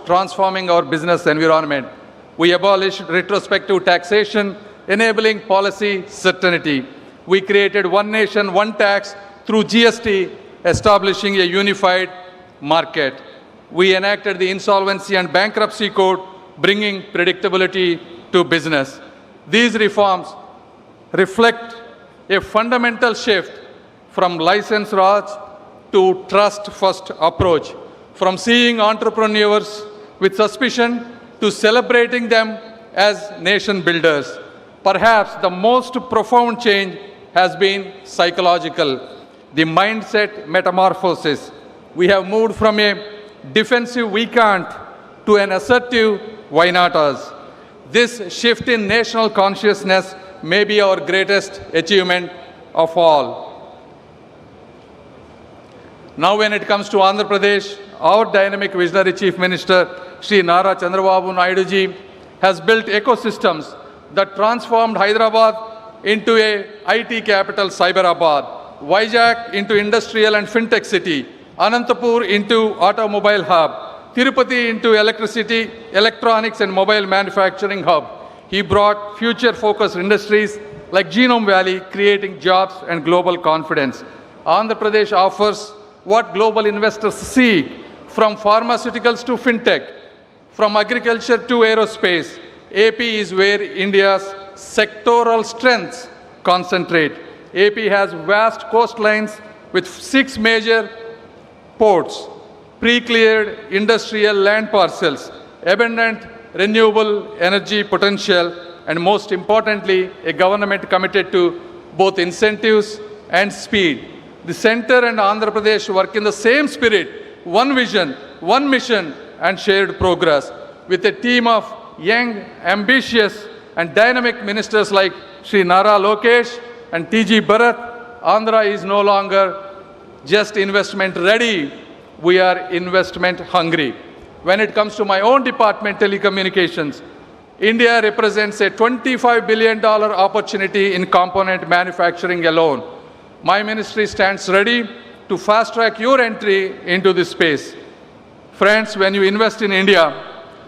transforming our business environment. We abolished retrospective taxation, enabling policy certainty. We created one nation, one tax through GST, establishing a unified market. We enacted the Insolvency and Bankruptcy Code, bringing predictability to business. These reforms reflect a fundamental shift from license Raj to trust-first approach, from seeing entrepreneurs with suspicion to celebrating them as nation builders. Perhaps the most profound change has been psychological, the mindset metamorphosis. We have moved from a defensive "we can't" to an assertive "why not us?" This shift in national consciousness may be our greatest achievement of all. Now when it comes to Andhra Pradesh, our dynamic visionary Chief Minister, Shri Nara Chandrababu Naidu ji, has built ecosystems that transformed Hyderabad into a IT capital Cyberabad, Vizag into industrial and fintech city, Anantapur into automobile hub, Tirupati into electricity, electronics and mobile manufacturing hub. He brought future-focused industries like Genome Valley, creating jobs and global confidence. Andhra Pradesh offers what global investors seek, from pharmaceuticals to fintech, from agriculture to aerospace. AP is where India's sectoral strengths concentrate. AP has vast coastlines with 6 major ports, pre-cleared industrial land parcels, abundant renewable energy potential, and most importantly, a government committed to both incentives and speed. The center and Andhra Pradesh work in the same spirit, one vision, one mission, and shared progress. With a team of young, ambitious, and dynamic ministers like Shri Nara Lokesh and TG Bharat, Andhra is no longer just investment ready, we are investment hungry. When it comes to my own department, telecommunications, India represents a $25 billion opportunity in component manufacturing alone. My ministry stands ready to fast-track your entry into this space. Friends, when you invest in India,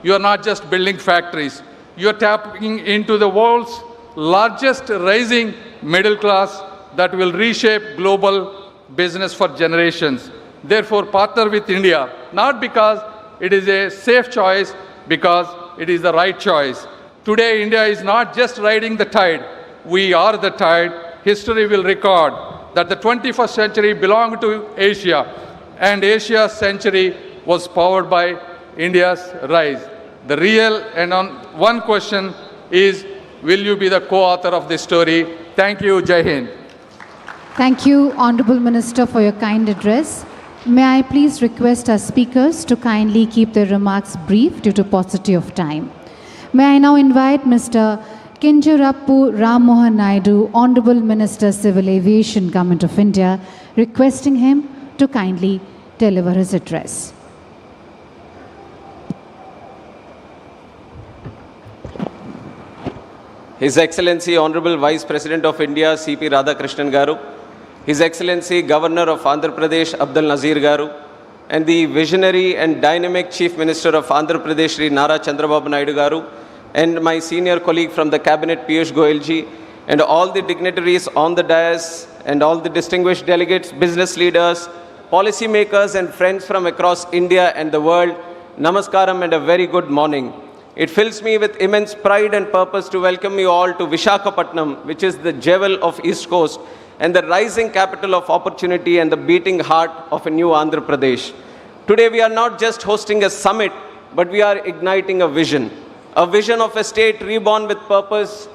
you are not just building factories. You are tapping into the world's largest rising middle class that will reshape global business for generations. Therefore, partner with India, not because it is a safe choice, because it is the right choice. Today, India is not just riding the tide. We are the tide. History will record that the 21st century belonged to Asia, and Asia's century was powered by India's rise. The real and one question is, will you be the co-author of this story? Thank you. Jai Hind. Thank you, Honorable Minister, for your kind address. May I please request our speakers to kindly keep their remarks brief due to paucity of time. May I now invite Mr. Chandrababu Ram Mohan Naidu, Honorable Minister, Civil Aviation, Government of India, requesting him to kindly deliver his address. His Excellency Honorable Vice President of India, C.P. Radhakrishnan Garu, His Excellency Governor of Andhra Pradesh, Abdul Nazir Garu, and the visionary and dynamic Chief Minister of Andhra Pradesh, Shri Nara Chandrababu Naidu Garu, and my senior colleague from the Cabinet, Piyush Goyal ji, and all the dignitaries on the dais, and all the distinguished delegates, business leaders, policy makers, and friends from across India and the world, Namaskaram and a very good morning. It fills me with immense pride and purpose to welcome you all to Visakhapatnam, which is the jewel of East Coast and the rising capital of opportunity and the beating heart of a new Andhra Pradesh. Today we are not just hosting a summit, but we are igniting a vision of a state reborn with purpose,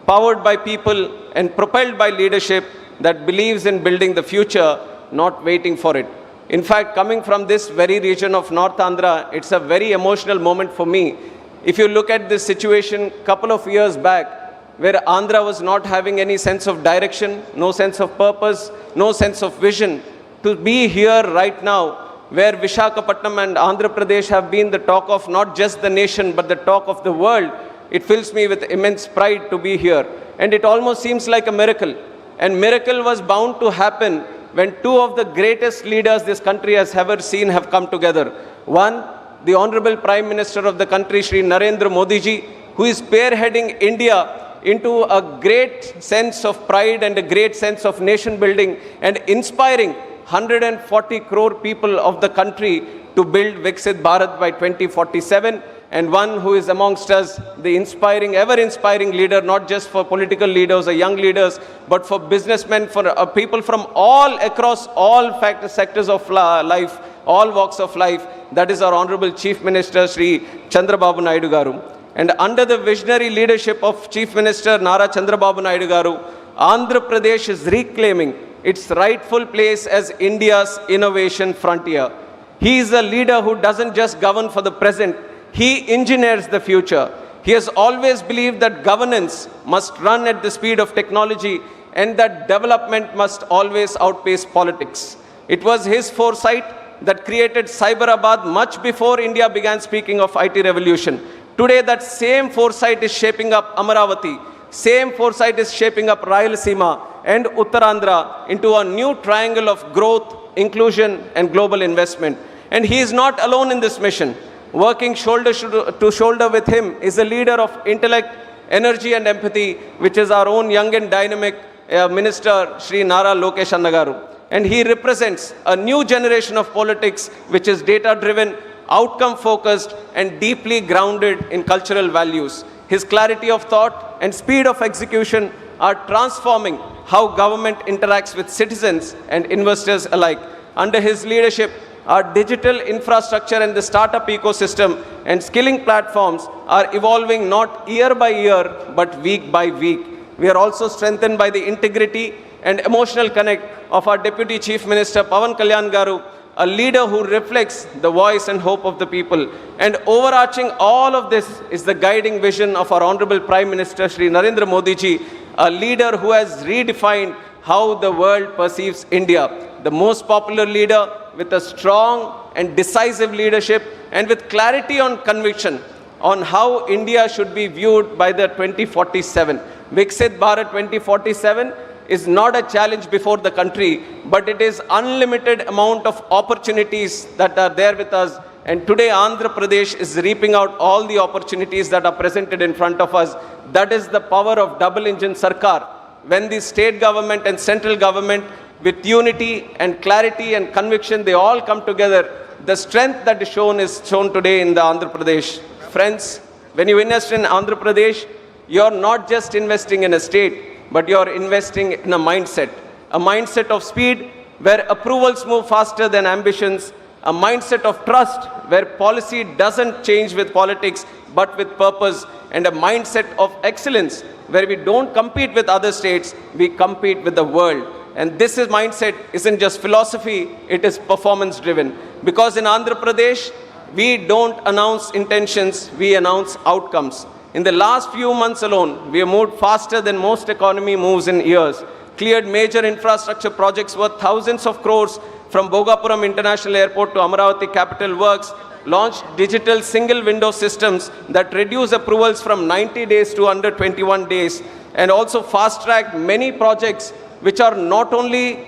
powered by people and propelled by leadership that believes in building the future, not waiting for it. In fact, coming from this very region of North Andhra, it's a very emotional moment for me. If you look at this situation a couple of years back, where Andhra was not having any sense of direction, no sense of purpose, no sense of vision, to be here right now, where Visakhapatnam and Andhra Pradesh have been the talk of not just the nation, but the talk of the world, it fills me with immense pride to be here. And it almost seems like a miracle. And miracle was bound to happen when two of the greatest leaders this country has ever seen have come together. One, the Honorable Prime Minister of the country, Shri Narendra Modi ji, who is spearheading India into a great sense of pride and a great sense of nation building and inspiring 140 crore people of the country to build Viksit Bharat by 2047, and one who is amongst us, the inspiring, ever-inspiring leader, not just for political leaders or young leaders, but for businessmen, for people from all across all sectors of life, all walks of life. That is our Honorable Chief Minister, Shri Chandrababu Naidu Garu. And under the visionary leadership of Chief Minister Nara Chandrababu Naidu Garu, Andhra Pradesh is reclaiming its rightful place as India's innovation frontier. He is a leader who doesn't just govern for the present, he engineers the future. He has always believed that governance must run at the speed of technology and that development must always outpace politics. It was his foresight that created Cyberabad much before India began speaking of IT revolution. Today, that same foresight is shaping up Amaravati, same foresight is shaping up Rayalaseema and Uttarandhra into a new triangle of growth, inclusion, and global investment. And he is not alone in this mission. Working shoulder to shoulder with him is a leader of intellect, energy, and empathy, which is our own young and dynamic Minister, Shri Nara Lokesh Annagaru. And he represents a new generation of politics, which is data-driven, outcome-focused, and deeply grounded in cultural values. His clarity of thought and speed of execution are transforming how government interacts with citizens and investors alike. Under his leadership, our digital infrastructure and the startup ecosystem and skilling platforms are evolving not year by year, but week by week. We are also strengthened by the integrity and emotional connect of our Deputy Chief Minister, Pawan Kalyan Garu, a leader who reflects the voice and hope of the people. And overarching all of this is the guiding vision of our Honorable Prime Minister, Shri Narendra Modi ji, a leader who has redefined how the world perceives India. The most popular leader with a strong and decisive leadership and with clarity on conviction on how India should be viewed by the 2047. Viksit Bharat 2047 is not a challenge before the country, but it is unlimited amount of opportunities that are there with us. And today Andhra Pradesh is reaping out all the opportunities that are presented in front of us. That is the power of double engine Sarkar. When the state government and central government with unity and clarity and conviction, they all come together. The strength that is shown today in the Andhra Pradesh. Friends, when you invest in Andhra Pradesh, you're not just investing in a state, but you're investing in a mindset of speed where approvals move faster than ambitions, a mindset of trust where policy doesn't change with politics, but with purpose, and a mindset of excellence where we don't compete with other states, we compete with the world. And this mindset isn't just philosophy, it is performance driven. Because in Andhra Pradesh, we don't announce intentions, we announce outcomes. In the last few months alone, we have moved faster than most economy moves in years, cleared major infrastructure projects worth thousands of crores from Bhogapuram International Airport to Amaravati Capital Works, launched digital single window systems that reduce approvals from 90 days to under 21 days, and also fast-tracked many projects which are not only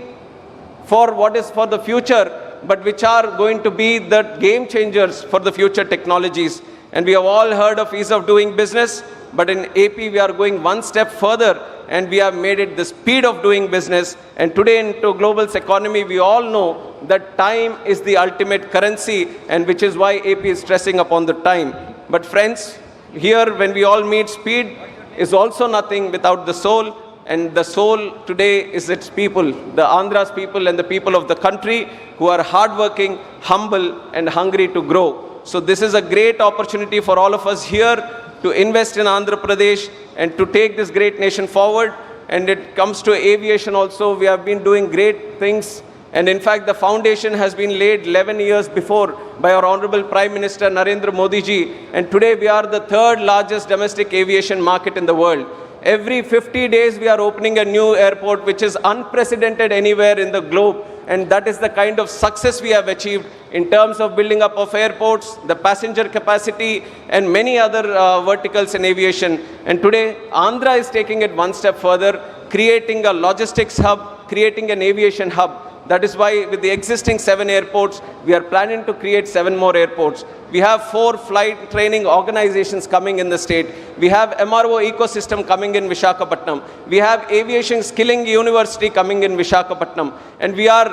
for what is for the future, but which are going to be the game changers for the future technologies. And we have all heard of ease of doing business, but in AP we are going one step further and we have made it the speed of doing business. And today into global economy, we all know that time is the ultimate currency, and which is why AP is stressing upon the time. But friends, here when we all meet, speed is also nothing without the soul. And the soul today is its people, the Andhra's people and the people of the country who are hardworking, humble, and hungry to grow. So this is a great opportunity for all of us here to invest in Andhra Pradesh and to take this great nation forward. And it comes to aviation also. We have been doing great things. And in fact, the foundation has been laid 11 years before by our Honorable Prime Minister Narendra Modi ji. And today we are the third largest domestic aviation market in the world. Every 50 days we are opening a new airport, which is unprecedented anywhere in the globe. And that is the kind of success we have achieved in terms of building up of airports, the passenger capacity, and many other verticals in aviation. And today, Andhra is taking it one step further, creating a logistics hub, creating an aviation hub. That is why with the existing 7 airports, we are planning to create 7 more airports. We have 4 flight training organizations coming in the state. We have MRO ecosystem coming in Visakhapatnam. We have aviation skilling university coming in Visakhapatnam. And we are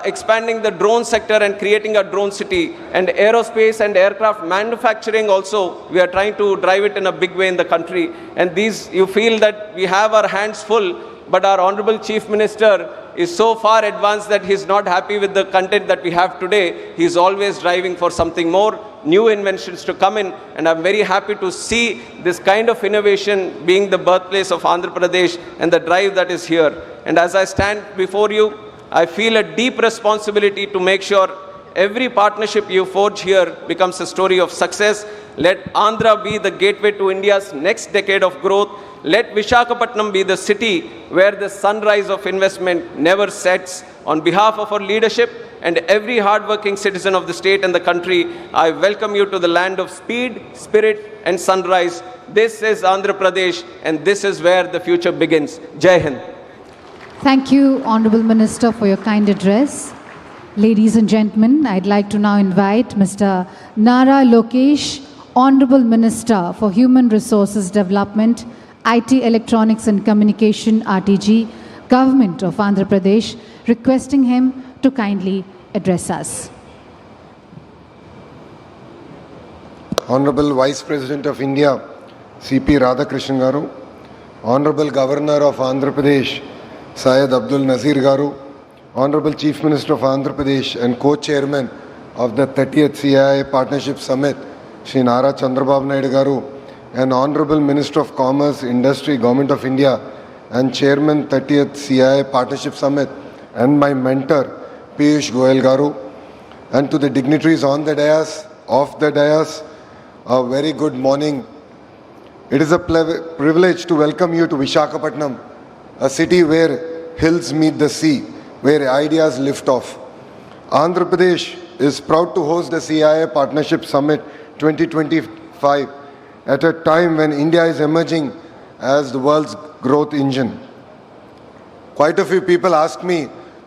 expanding the drone sector and creating a drone city. And aerospace and aircraft manufacturing also, we are trying to drive it in a big way in the country. And these, you feel that we have our hands full, but our Honorable Chief Minister is so far advanced that he's not happy with the content that we have today. He's always driving for something more, new inventions to come in, and I'm very happy to see this kind of innovation being the birthplace of Andhra Pradesh and the drive that is here. And as I stand before you, I feel a deep responsibility to make sure every partnership you forge here becomes a story of success. Let Andhra be the gateway to India's next decade of growth. Let Visakhapatnam be the city where the sunrise of investment never sets. On behalf of our leadership and every hardworking citizen of the state and the country, I welcome you to the land of speed, spirit, and sunrise. This is Andhra Pradesh, and this is where the future begins. Jai Hind. Thank you, Honorable Minister, for your kind address. Ladies and gentlemen, I'd like to now invite Mr. Nara Lokesh, Honorable Minister for Human Resources Development, IT, Electronics and Communication, RTG, Government of Andhra Pradesh, requesting him to kindly address us. Honorable Vice President of India, CP Radhakrishnan Garu, Honorable Governor of Andhra Pradesh, Syed Abdul Nazir Garu, Honorable Chief Minister of Andhra Pradesh and Co-Chairman of the 30th CII Partnership Summit, Shri Nara Chandrababu Naidu Garu, and Honorable Minister of Commerce, Industry, Government of India, and Chairman 30th CII Partnership Summit, and my mentor, Piyush Goyal Garu, and to the dignitaries on the dais, off the dais, a very good morning. It is a privilege to welcome you to Visakhapatnam, a city where hills meet the sea, where ideas lift off. Andhra Pradesh is proud to host the CII Partnership Summit 2025 at a time when India is emerging as the world's growth engine. Quite a few people ask me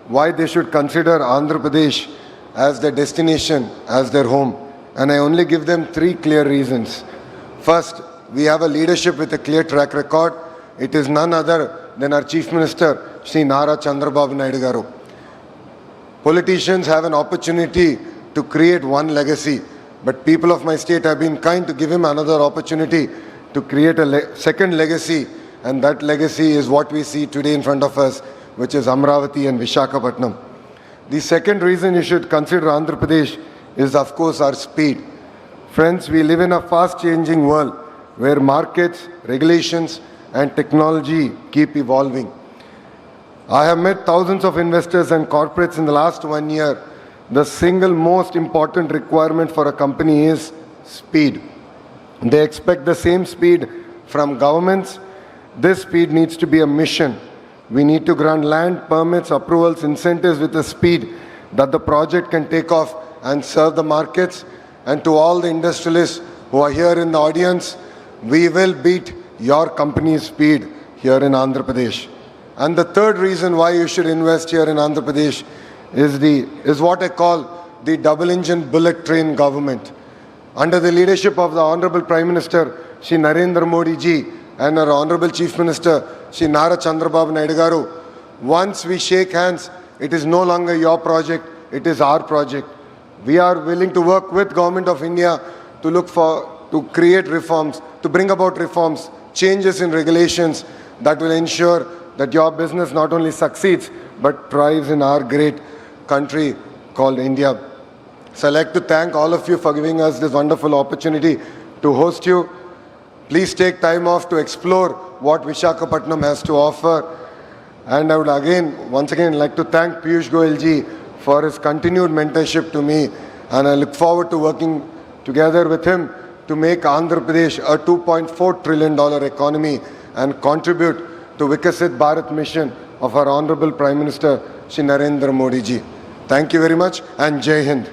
why they should consider Andhra Pradesh as their destination, as their home, and I only give them 3 clear reasons. First, we have a leadership with a clear track record. It is none other than our Chief Minister, Shri Nara Chandrababu Naidu Garu. Politicians have an opportunity to create one legacy, but people of my state have been kind to give him another opportunity to create a second legacy, and that legacy is what we see today in front of us, which is Amravati and Visakhapatnam. The second reason you should consider Andhra Pradesh is, of course, our speed. Friends, we live in a fast-changing world where markets, regulations, and technology keep evolving. I have met thousands of investors and corporates in the last 1 year. The single most important requirement for a company is speed. They expect the same speed from governments. This speed needs to be a mission. We need to grant land, permits, approvals, incentives with a speed that the project can take off and serve the markets. And to all the industrialists who are here in the audience, we will beat your company's speed here in Andhra Pradesh. And the third reason why you should invest here in Andhra Pradesh is what I call the double-engine bullet train government. Under the leadership of the Honorable Prime Minister, Shri Narendra Modi ji, and our Honorable Chief Minister, Shri Nara Chandrababu Naidu Garu, once we shake hands, it is no longer your project, it is our project. We are willing to work with Government of India to create reforms, to bring about reforms, changes in regulations that will ensure that your business not only succeeds, but thrives in our great country called India. So I'd like to thank all of you for giving us this wonderful opportunity to host you. Please take time off to explore what Visakhapatnam has to offer. And I would once again like to thank Piyush Goyal ji for his continued mentorship to me. And I look forward to working together with him to make Andhra Pradesh a $2.4 trillion economy and contribute to Vikasit Bharat mission of our Honorable Prime Minister, Shri Narendra Modi ji. Thank you very much and Jai Hind.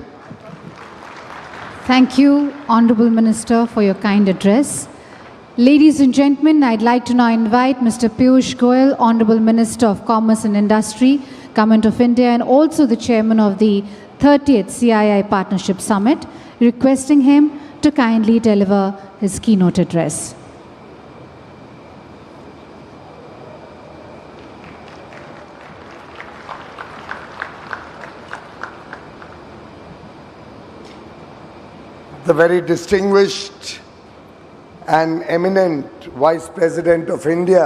Thank you, Honorable Minister, for your kind address. Ladies and gentlemen, I'd like to now invite Mr. Piyush Goyal, Honorable Minister of Commerce and Industry, Government of India and also the chairman of the 30th CII Partnership Summit, requesting him to kindly deliver his keynote address. The very distinguished and eminent Vice President of India,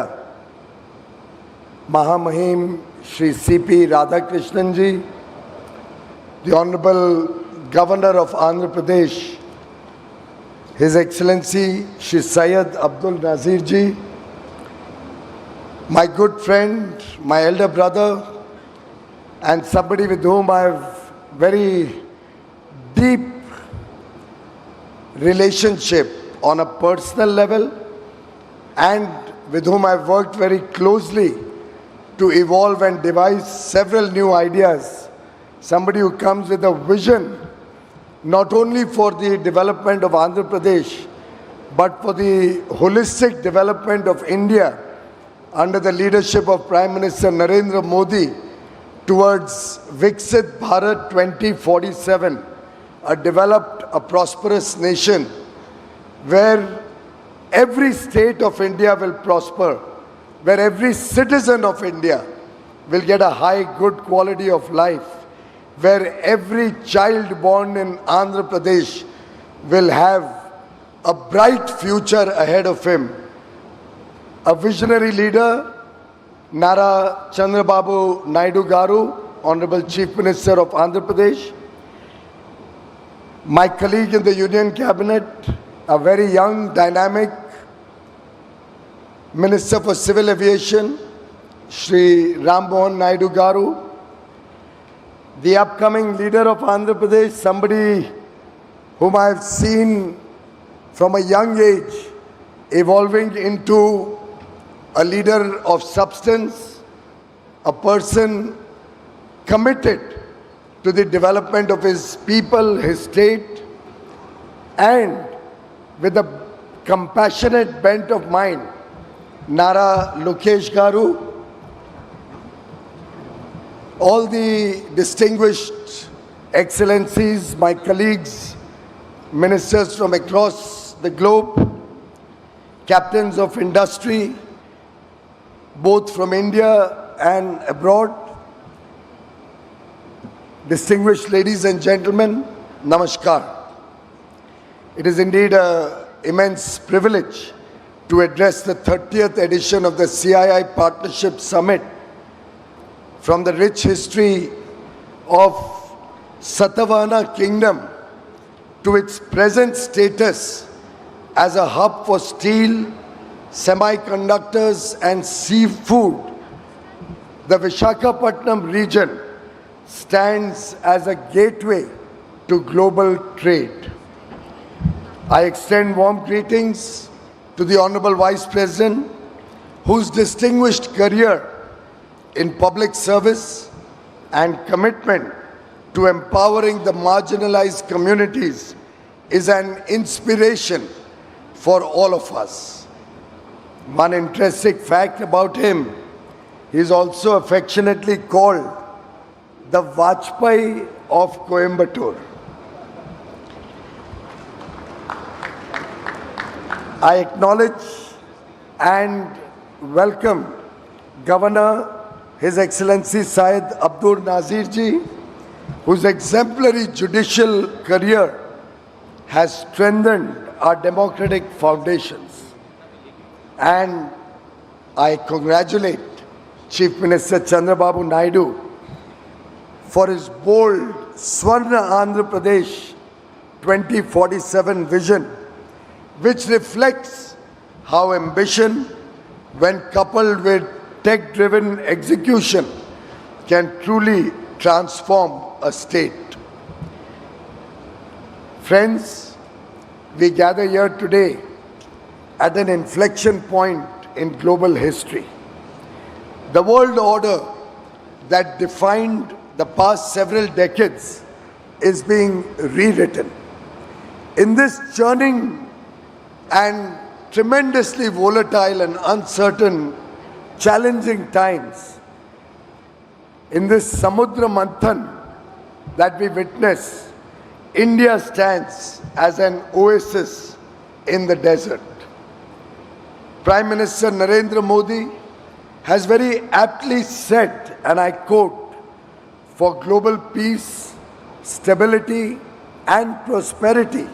Mahamahim Shri C.P. Radhakrishnan ji, the Honorable Governor of Andhra Pradesh, His Excellency Shri Syed Abdul Nazir ji, my good friend, my elder brother, and somebody with whom I have very deep relationship on a personal level and with whom I've worked very closely to evolve and devise several new ideas. Somebody who comes with a vision not only for the development of Andhra Pradesh but for the holistic development of India under the leadership of Prime Minister Narendra Modi towards Viksit Bharat 2047, a developed, a prosperous nation where every state of India will prosper, where every citizen of India will get a high, good quality of life, where every child born in Andhra Pradesh will have a bright future ahead of him. A visionary leader, Nara Chandrababu Naidu Garu, Honorable Chief Minister of Andhra Pradesh, my colleague in the Union Cabinet, a very young, dynamic Minister for Civil Aviation, Shri Ram Mohan Naidu Garu, the upcoming leader of Andhra Pradesh, somebody whom I have seen from a young age evolving into a leader of substance, a person committed to the development of his people, his state, and with a compassionate bent of mind, Nara Lokesh Garu, all the distinguished excellencies, my colleagues, ministers from across the globe, captains of industry, both from India and abroad, distinguished ladies and gentlemen, Namaskar. It is indeed an immense privilege to address the 30th edition of the CII Partnership Summit from the rich history of Satavahana Kingdom to its present status as a hub for steel, semiconductors and seafood. The Visakhapatnam region stands as a gateway to global trade. I extend warm greetings to the Honorable Vice President, whose distinguished career in public service and commitment to empowering the marginalized communities is an inspiration for all of us. One interesting fact about him, he is also affectionately called the Vajpayee of Coimbatore. I acknowledge and welcome Governor, His Excellency Syed Abdul Nazir ji, whose exemplary judicial career has strengthened our democratic foundations. And I congratulate Chief Minister Chandrababu Naidu for his bold Swarna Andhra Pradesh 2047 vision, which reflects how ambition, when coupled with tech-driven execution, can truly transform a state. Friends, we gather here today at an inflection point in global history. The world order that defined the past several decades is being rewritten. In this churning and tremendously volatile and uncertain, challenging times, In this Samudra Manthan that we witness, India stands as an oasis in the desert. Prime Minister Narendra Modi has very aptly said, and I quote, "For global peace, stability and prosperity,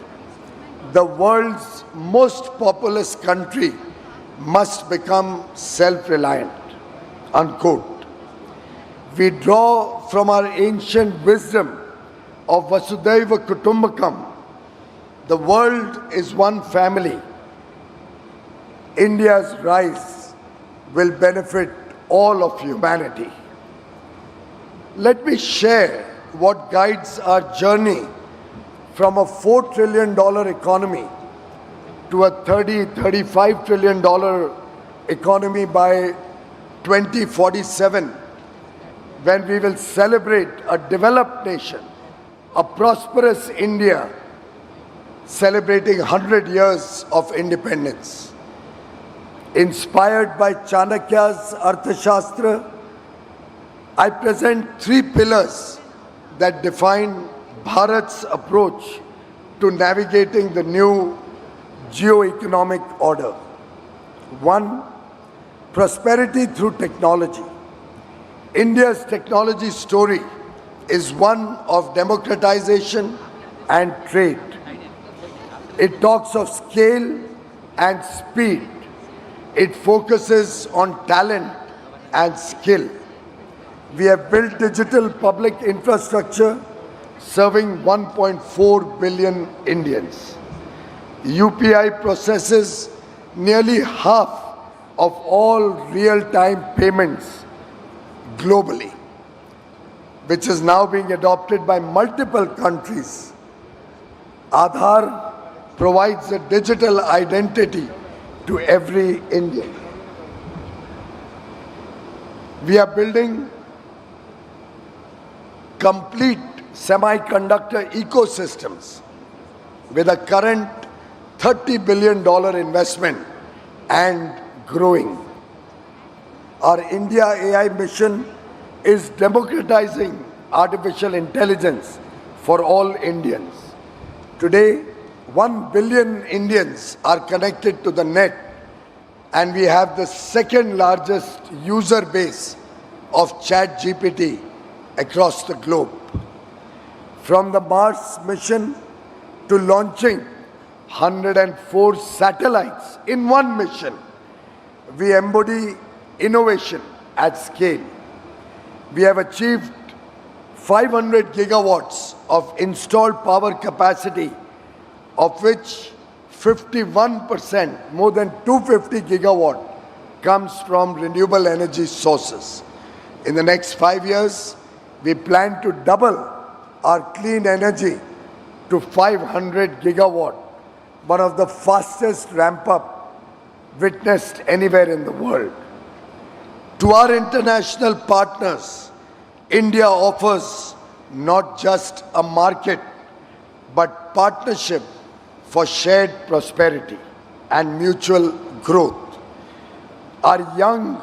the world's most populous country must become self-reliant," unquote. We draw from our ancient wisdom of Vasudhaiva Kutumbakam. The world is one family. India's rise will benefit all of humanity. Let me share what guides our journey from a $4 trillion economy to a $35 trillion economy by 2047, when we will celebrate a developed nation, a prosperous India, celebrating 100 years of independence. Inspired by Chanakya's Arthashastra, I present 3 pillars that define Bharat's approach to navigating the new geo-economic order. 1. Prosperity through technology. India's technology story is one of democratization and trade. It talks of scale and speed. It focuses on talent and skill. We have built digital public infrastructure serving 1.4 billion Indians. UPI processes nearly half of all real-time payments globally, which is now being adopted by multiple countries. Aadhaar provides a digital identity to every Indian. We are building complete semiconductor ecosystems with a current $30 billion investment and growing. Our India AI mission is democratizing artificial intelligence for all Indians. Today, 1 billion Indians are connected to the net, and we have the second largest user base of ChatGPT across the globe. From the Mars mission to launching 104 satellites in one mission, we embody innovation at scale. We have achieved 500 gigawatts of installed power capacity, of which 51%, more than 250 gigawatt, comes from renewable energy sources. In the next 5 years, we plan to double our clean energy to 500 gigawatt, one of the fastest ramp-up witnessed anywhere in the world. To our international partners, India offers not just a market, but partnership for shared prosperity and mutual growth. Our young,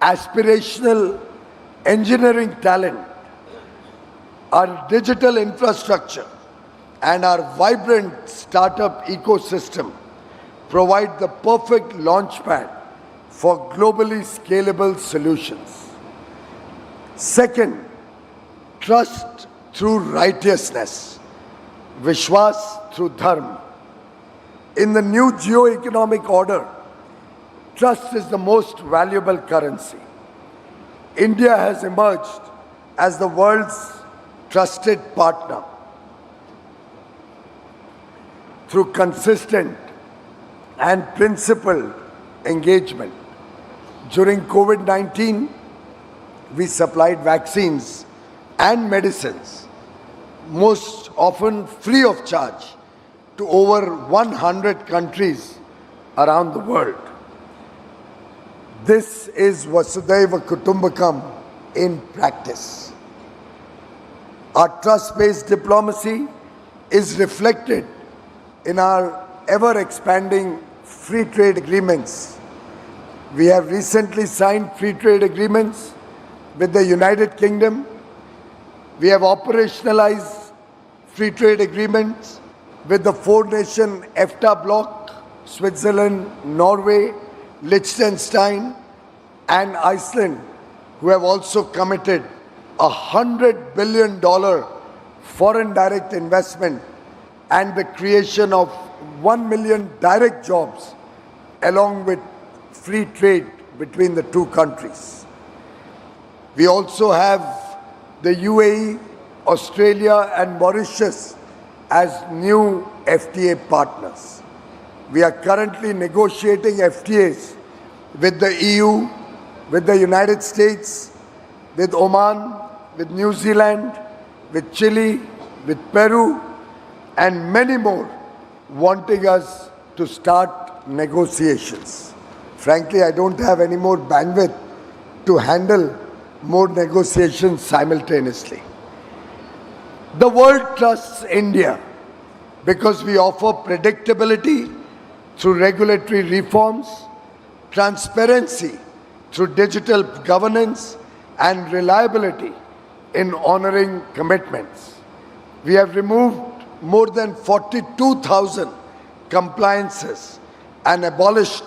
aspirational engineering talent, our digital infrastructure, and our vibrant startup ecosystem provide the perfect launchpad for globally scalable solutions. Second, trust through righteousness, Vishwas through Dharma. In the new geo-economic order, trust is the most valuable currency. India has emerged as the world's trusted partner through consistent and principled engagement. During COVID-19, we supplied vaccines and medicines, most often free of charge, to over 100 countries around the world. This is Vasudhaiva Kutumbakam in practice. Our trust-based diplomacy is reflected in our ever-expanding free trade agreements. We have recently signed free trade agreements with the United Kingdom. We have operationalized free trade agreements with the four-nation EFTA bloc, Switzerland, Norway, Liechtenstein, and Iceland, who have also committed $100 billion foreign direct investment and the creation of 1 million direct jobs, along with free trade between the two countries. We also have the UAE, Australia, and Mauritius as new FTA partners. We are currently negotiating FTAs with the EU, with the United States, with Oman, with New Zealand, with Chile, with Peru, and many more wanting us to start negotiations. Frankly, I don't have any more bandwidth to handle more negotiations simultaneously. The world trusts India because we offer predictability through regulatory reforms, transparency through digital governance, and reliability in honoring commitments. We have removed more than 42,000 compliances and abolished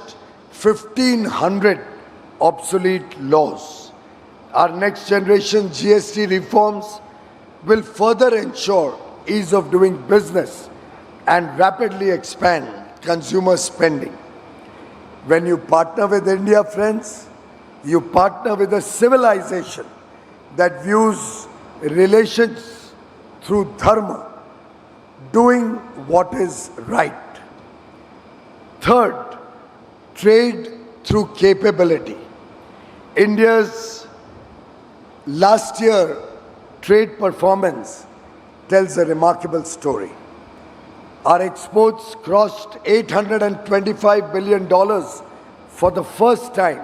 1,500 obsolete laws. Our next generation GST reforms will further ensure ease of doing business and rapidly expand consumer spending. When you partner with India, friends, you partner with a civilization that views relations through dharma, doing what is right. Third, trade through capability. India's last year trade performance tells a remarkable story. Our exports crossed $825 billion for the first time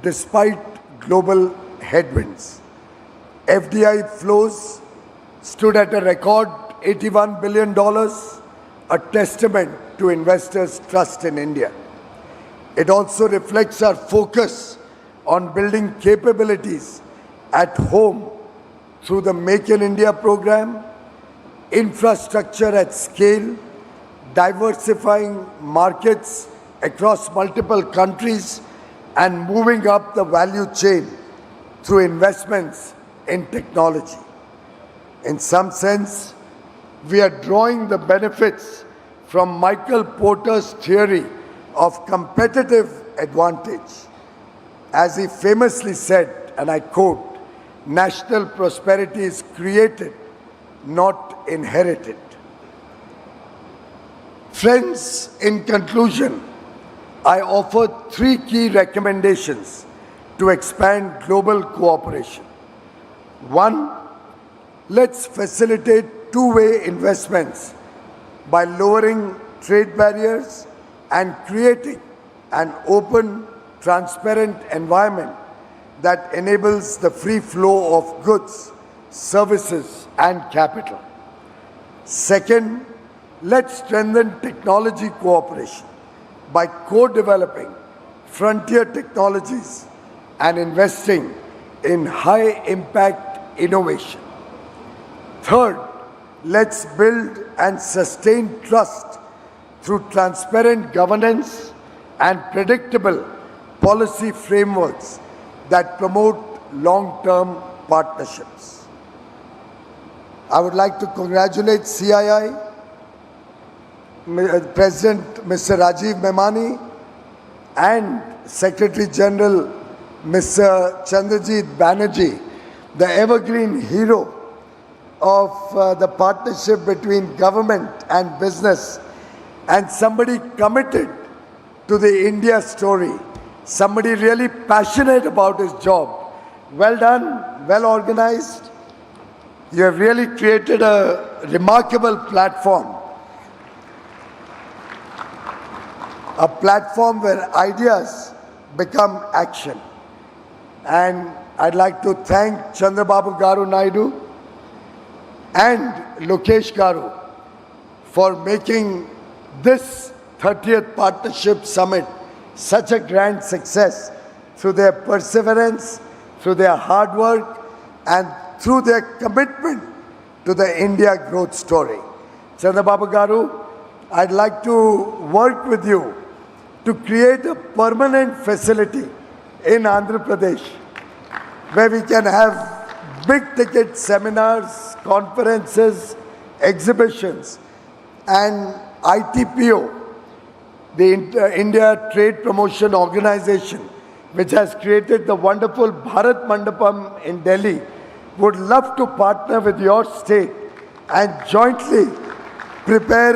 despite global headwinds. FDI flows stood at a record $81 billion, a testament to investors' trust in India. It also reflects our focus on building capabilities at home through the Make in India program, infrastructure at scale, diversifying markets across multiple countries, and moving up the value chain through investments in technology. In some sense, we are drawing the benefits from Michael Porter's theory of competitive advantage. As he famously said, and I quote, "National prosperity is created, not inherited." Friends, in conclusion, I offer three key recommendations to expand global cooperation. One, let's facilitate two-way investments by lowering trade barriers and creating an open, transparent environment that enables the free flow of goods, services, and capital. Second, let's strengthen technology cooperation by co-developing frontier technologies and investing in high-impact innovation. Third, let's build and sustain trust through transparent governance and predictable policy frameworks that promote long-term partnerships. I would like to congratulate CII, President Mr. Rajiv Memani, and Secretary General Mr. Chandrajit Banerjee, the evergreen hero of the partnership between government and business, and somebody committed to the India story, somebody really passionate about his job. Well done, well organized. You have really created a remarkable platform. A platform where ideas become action. And I'd like to thank Chandrababu Garu Naidu and Lokesh Garu for making this 30th Partnership Summit such a grand success through their perseverance, through their hard work and through their commitment to the India growth story. Chandrababu Garu, I'd like to work with you to create a permanent facility in Andhra Pradesh where we can have big ticket seminars, conferences, exhibitions, and ITPO, the India Trade Promotion Organization, which has created the wonderful Bharat Mandapam in Delhi, would love to partner with your state and jointly prepare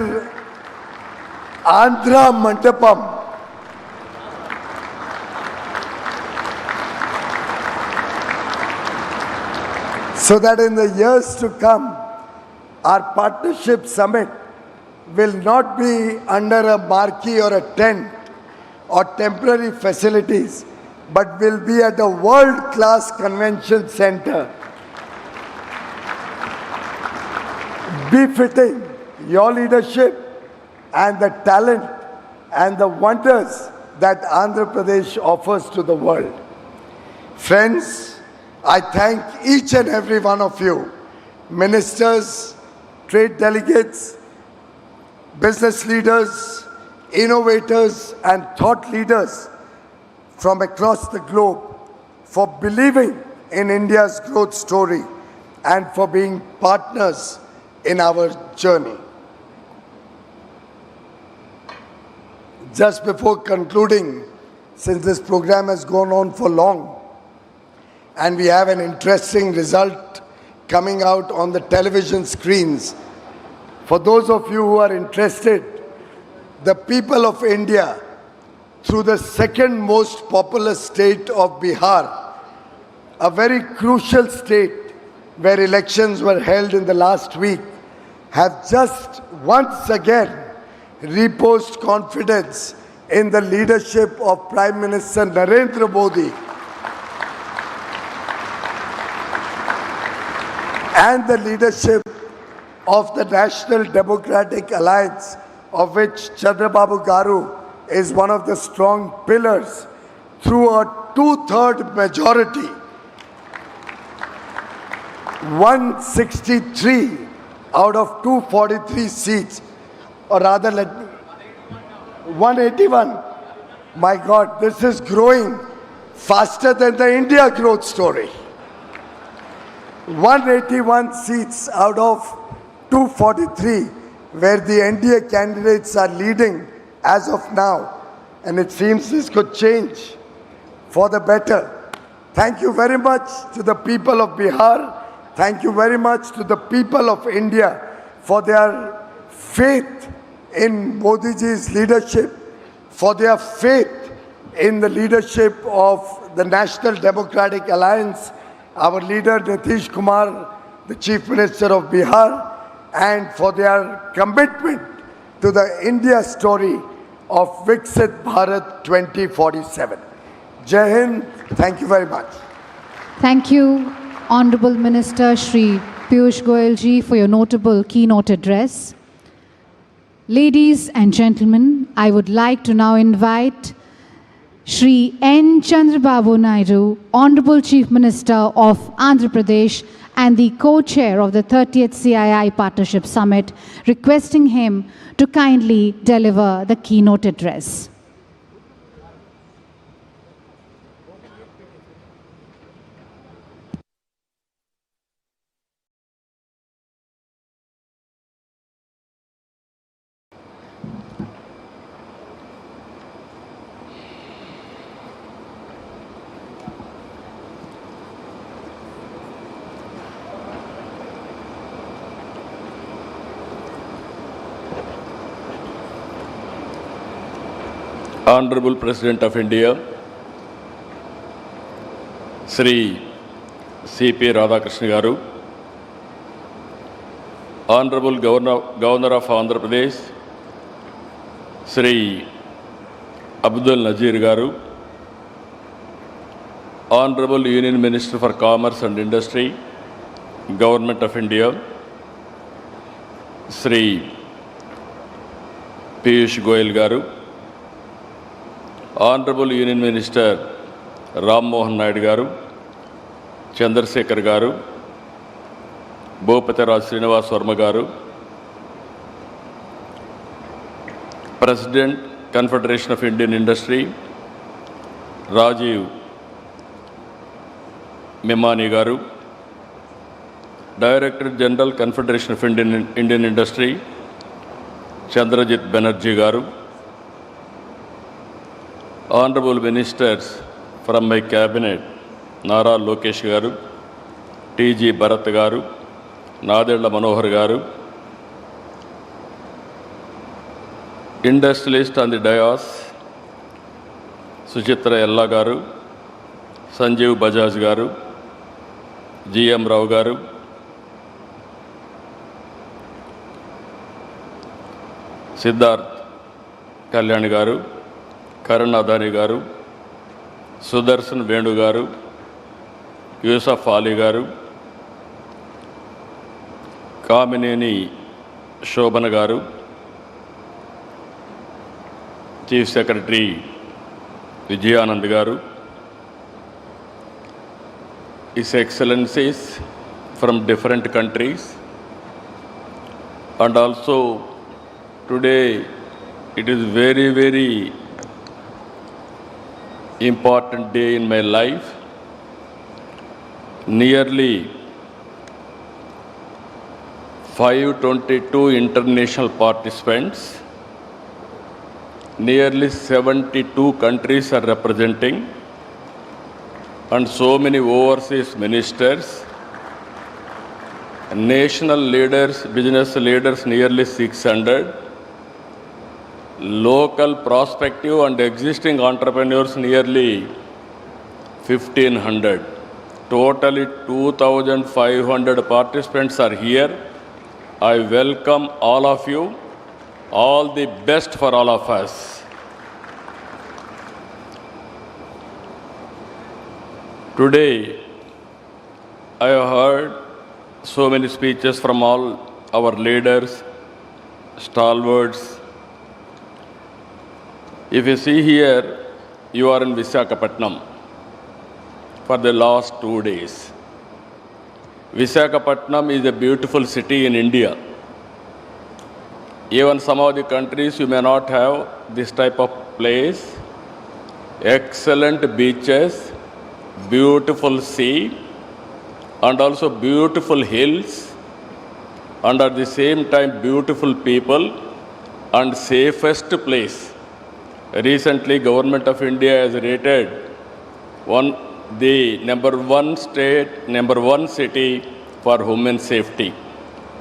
Andhra Mandapam, so that in the years to come, our partnership summit will not be under a marquee or a tent or temporary facilities, but will be at a world-class convention center, befitting your leadership and the talent and the wonders that Andhra Pradesh offers to the world. Friends, I thank each and every one of you, ministers, trade delegates, business leaders, innovators, and thought leaders from across the globe for believing in India's growth story and for being partners in our journey. Just before concluding, since this program has gone on for long, and we have an interesting result coming out on the television screens. For those of you who are interested, the people of India, through the second most populous state of Bihar, a very crucial state where elections were held in the last week, have just once again reposed confidence in the leadership of Prime Minister Narendra Modi and the leadership of the National Democratic Alliance, of which Chandrababu Garu is one of the strong pillars, through a two-thirds majority. 163 out of 243 seats, or rather 181. My God, this is growing faster than the India growth story. 181 seats out of 243, where the NDA candidates are leading as of now, and it seems this could change for the better. Thank you very much to the people of Bihar. Thank you very much to the people of India for their faith in Modi ji's leadership, for their faith in the leadership of the National Democratic Alliance, our leader Nitish Kumar, the Chief Minister of Bihar, and for their commitment to the India story of Viksit Bharat 2047. Jai Hind, thank you very much. Thank you, Honorable Minister Shri Piyush Goyal ji, for your notable keynote address. Ladies and gentlemen, I would like to now invite Shri N. Chandrababu Naidu, Honorable Chief Minister of Andhra Pradesh and the co-chair of the 30th CII Partnership Summit, requesting him to kindly deliver the keynote address. Honorable President of India, Sri C.P. Radhakrishnan Garu, Honorable Governor of Andhra Pradesh, Sri Abdul Nazir Garu, Honorable Union Minister for Commerce and Industry, Government of India, Sri Piyush Goyal Garu, Honorable Union Minister Ram Mohan Naidu Garu, Chandrasekhar గారు, Bhupathiraju Srinivas Varma garu, president confederation of Indian industry Rajiv Memani garu, director general confederation of Indian industry Chandrajit Banerjee garu, honourable ministers from my cabinet Nara Lokesh garu, TG Bharat garu, Nadendla Manohar garu, industrialist on the dais Suchitra Ella garu, Sanjeev Bajaj గారు, GM రావు గారు, సిద్ధార్థ్ కళ్యాణ్ గారు, కరణ్ అదాని గారు, సుదర్శన్ వేణు గారు, యూసఫ్ అలీ గారు, కామినేని శోభన గారు, chief secretary Vijayanand గారు, His Excellencies from different countries, and also today it is very, very important day in my life. Nearly 522 international participants, nearly 72 countries are representing, and so many overseas ministers, national leaders, business leaders nearly 600, local prospective and existing entrepreneurs nearly 1,500. Totally 2,500 participants are here. I welcome all of you. All the best for all of us. Today, I have heard so many speeches from all our leaders, stalwarts. If you see here, you are in Visakhapatnam for the last 2 days. Visakhapatnam is a beautiful city in India. Even some of the countries you may not have this type of place. Excellent beaches, beautiful sea, and also beautiful hills, and at the same time beautiful people and safest place. Recently, Government of India has rated the number one city for human safety.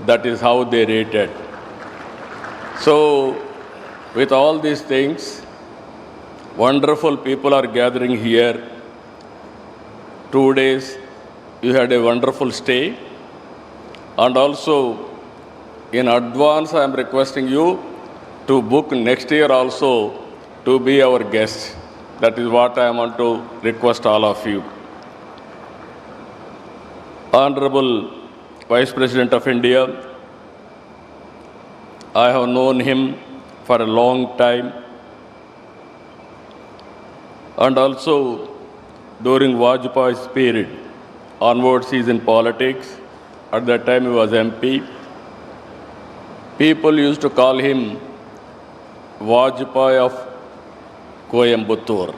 That is how they rated. So, with all these things, wonderful people are gathering here. 2 days, you had a wonderful stay. And also, in advance, I am requesting you to book next year also to be our guest. That is what I want to request all of you. Honorable Vice President of India, I have known him for a long time. And also, during Vajpayee's period, onwards he is in politics. At that time he was MP. People used to call him Vajpayee of Coimbatore.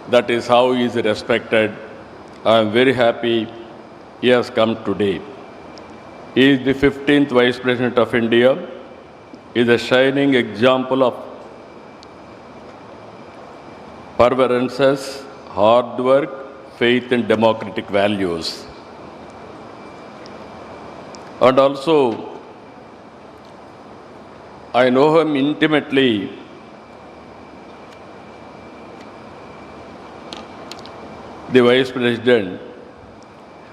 That is how he is respected. I am very happy he has come today. He is the 15th Vice President of India. He is a shining example of perseverance, hard work, faith in democratic values. And also, I know him intimately. The Vice President,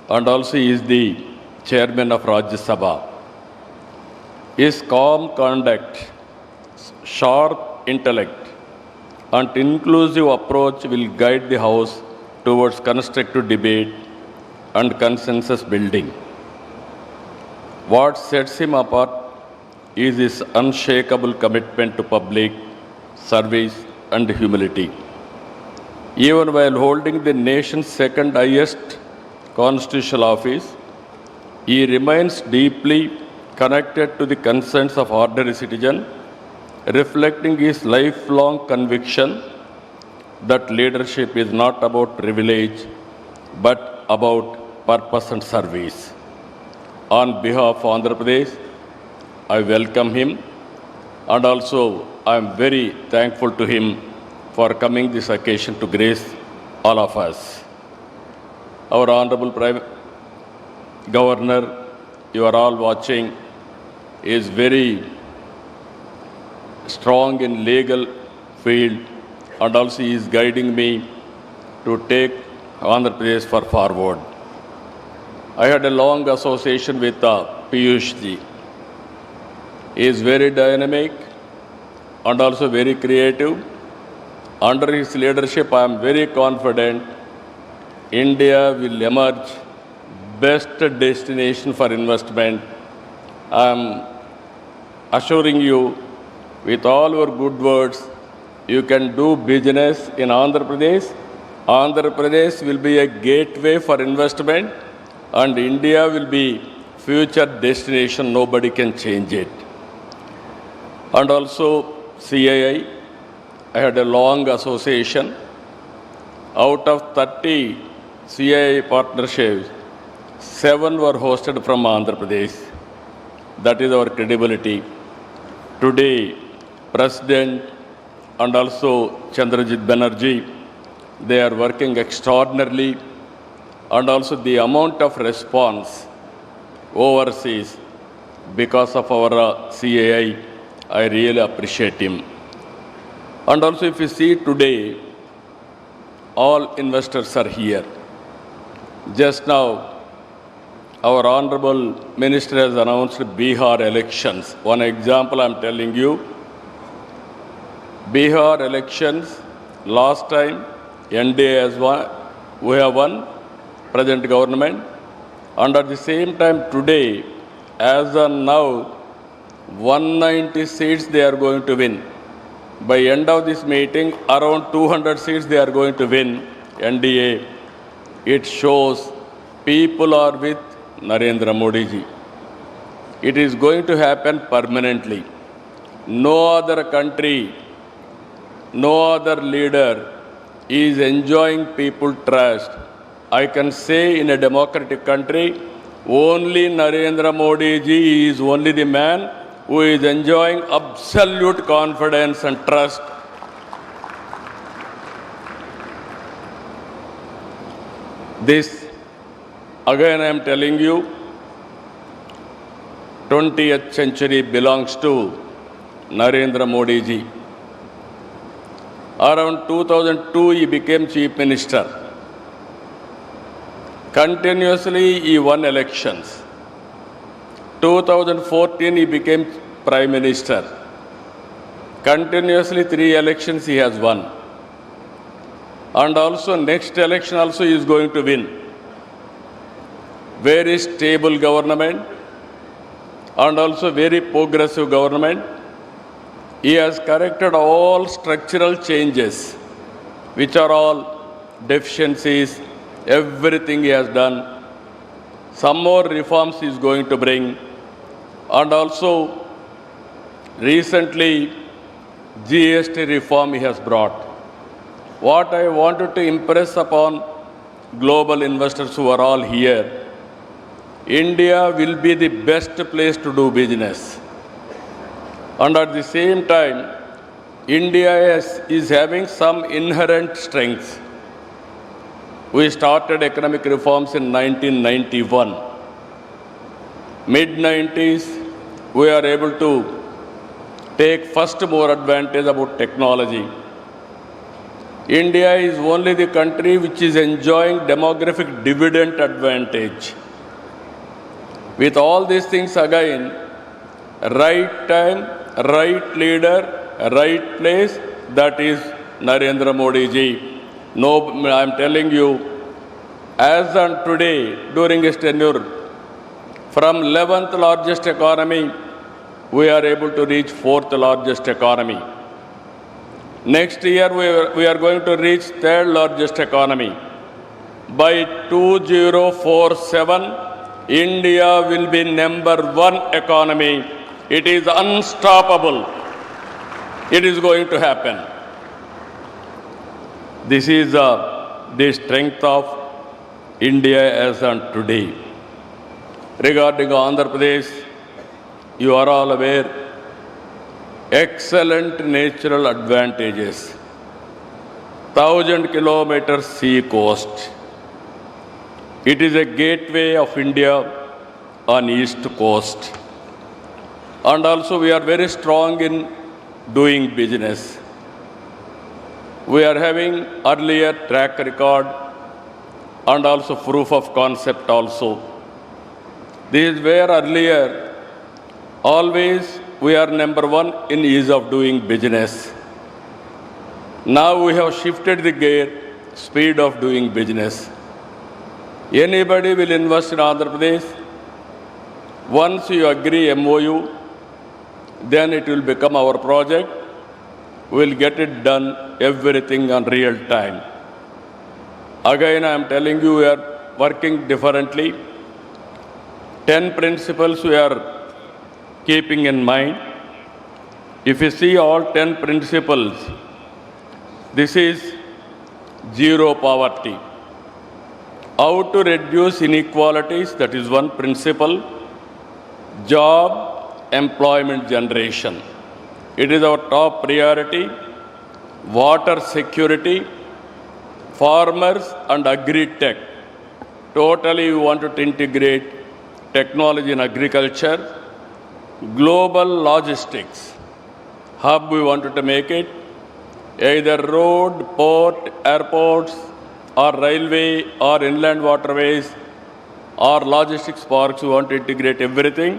and also he is the Chairman of Rajya Sabha. His calm conduct, sharp intellect, and inclusive approach will guide the House towards constructive debate and consensus building. What sets him apart is his unshakable commitment to public service and humility. Even while holding the nation's second highest constitutional office, he remains deeply connected to the concerns of ordinary citizen, reflecting his lifelong conviction that leadership is not about privilege but about purpose and service. On behalf of Andhra Pradesh, I welcome him, and also I am very thankful to him for coming this occasion to grace all of us. Our Honorable Prime Governor, you are all watching, is very strong in legal field, and also he is guiding me to take Andhra Pradesh forward. I had a long association with Piyush ji. He is very dynamic and also very creative. Under his leadership, I am very confident India will emerge best destination for investment. I am assuring you, with all your good words, you can do business in Andhra Pradesh. Andhra Pradesh will be a gateway for investment, and India will be future destination. Nobody can change it. And also CII, I had a long association. Out of 30 CII partnerships, 7 were hosted from Andhra Pradesh. That is our credibility. Today, President and also Chandrajit Banerjee, they are working extraordinarily, and also the amount of response overseas because of our CII, I really appreciate him. And also if you see today, all investors are here. Just now, our Honorable Minister has announced Bihar elections. One example I am telling you. Bihar elections, last time NDA has won, we have won, present government, and at the same time today, as of now, 190 seats they are going to win. By end of this meeting, around 200 seats they are going to win, NDA. It shows people are with Narendra Modi ji. It is going to happen permanently. No other country, no other leader is enjoying people trust. I can say in a democratic country, only Narendra Modi ji is only the man who is enjoying absolute confidence and trust. This, again I am telling you, 20th century belongs to Narendra Modi ji. Around 2002, he became Chief Minister. Continuously, he won elections. 2014, he became Prime Minister. Continuously, 3 elections he has won. And also, next election also he is going to win. Very stable government and also very progressive government. He has corrected all structural changes, which are all deficiencies, everything he has done. Some more reforms he is going to bring. And also, recently, GST reform he has brought. What I wanted to impress upon global investors who are all here, India will be the best place to do business. And at the same time, India is having some inherent strengths. We started economic reforms in 1991. Mid-90s, we are able to take first more advantage about technology. India is only the country which is enjoying demographic dividend advantage. With all these things again, right time, right leader, right place, that is Narendra Modi ji. No, I am telling you, as on today, during his tenure, from 11th largest economy, we are able to reach 4th largest economy. Next year, we are going to reach 3rd largest economy. by 2047, India will be #1 economy. It is unstoppable. It is going to happen. This is the strength of India as on today. Regarding Andhra Pradesh, you are all aware, excellent natural advantages. 1,000 kilometers sea coast. It is a gateway of India on east coast. And also we are very strong in doing business. We are having earlier track record and also proof of concept also. This is where earlier always we are #1 in ease of doing business. Now we have shifted the gear, speed of doing business. Anybody will invest in Andhra Pradesh. Once you agree MOU, then it will become our project. We will get it done, everything on real time. Again, I am telling you, we are working differently. 10 principles we are keeping in mind. If you see all 10 principles, this is zero poverty. How to reduce inequalities, that is one principle. Job, employment generation. It is our top priority. Water security, farmers and agri-tech. Totally we want to integrate technology in agriculture. Global logistics hub we wanted to make it. Either road, port, airports, or railway, or inland waterways, or logistics parks, we want to integrate everything.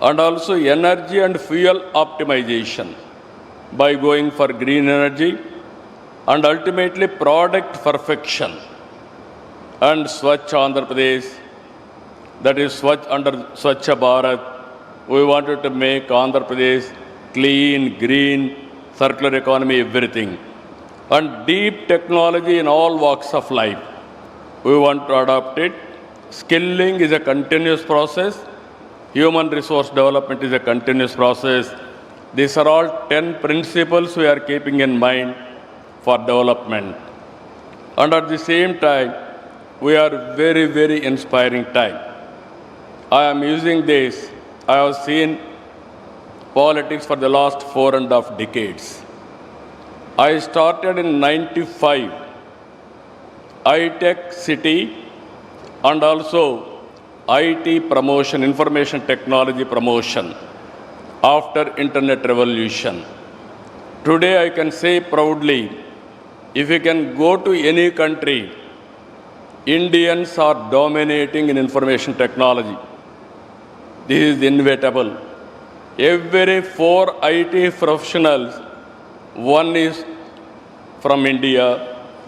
And also energy and fuel optimization by going for green energy, and ultimately product perfection. And Swachh Andhra Pradesh, that is Swachh under Swachh Bharat, we wanted to make Andhra Pradesh clean, green, circular economy, everything. And deep technology in all walks of life. We want to adopt it. Skilling is a continuous process. Human resource development is a continuous process. These are all 10 principles we are keeping in mind for development. And at the same time, we are very, very inspiring time. I am using this. I have seen politics for the last 4.5 decades. I started in 95, high-tech city, and also IT promotion, information technology promotion after internet revolution. Today I can say proudly, if you can go to any country, Indians are dominating in information technology. This is inevitable. Every 4 IT professionals, one is from India.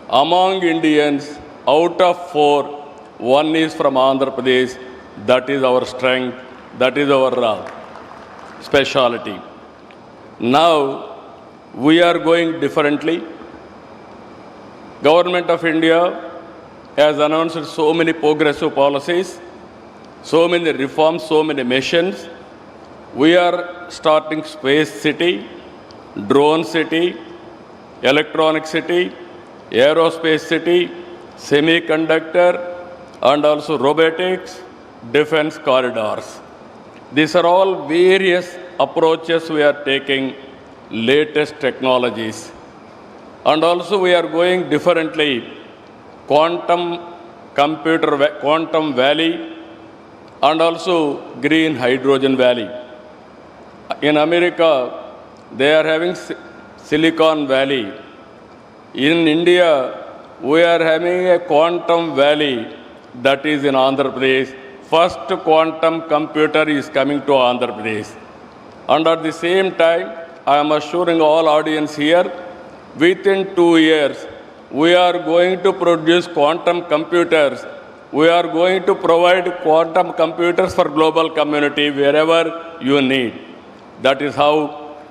Among Indians, out of 4, one is from Andhra Pradesh. That is our strength. That is our speciality. Now, we are going differently. Government of India has announced so many progressive policies, so many reforms, so many missions. We are starting space city, drone city, electronic city, aerospace city, semiconductor, and also robotics, defense corridors. These are all various approaches we are taking, latest technologies. And also we are going differently. Quantum valley, and also green hydrogen valley. In America, they are having Silicon Valley. In India, we are having a quantum valley that is in Andhra Pradesh. First quantum computer is coming to Andhra Pradesh. And at the same time, I am assuring all audience here, within 2 years, we are going to produce quantum computers. We are going to provide quantum computers for global community wherever you need. That is how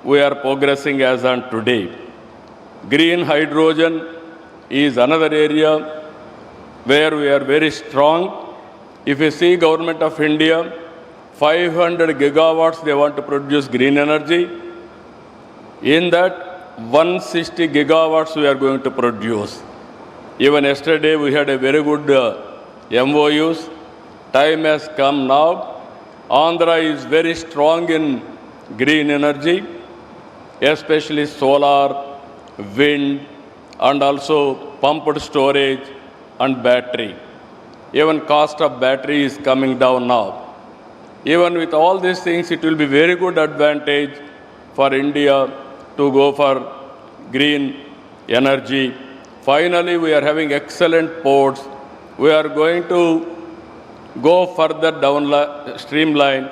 we are progressing as on today. Green hydrogen is another area. where we are very strong. If you see Government of India, 500 gigawatts they want to produce green energy. In that, 160 gigawatts we are going to produce. Even yesterday we had a very good MOUs. Time has come now. Andhra is very strong in green energy, especially solar, wind, and also pumped storage and battery. Even cost of battery is coming down now. Even with all these things, it will be very good advantage for India to go for green energy. Finally, we are having excellent ports. We are going to go further down streamline,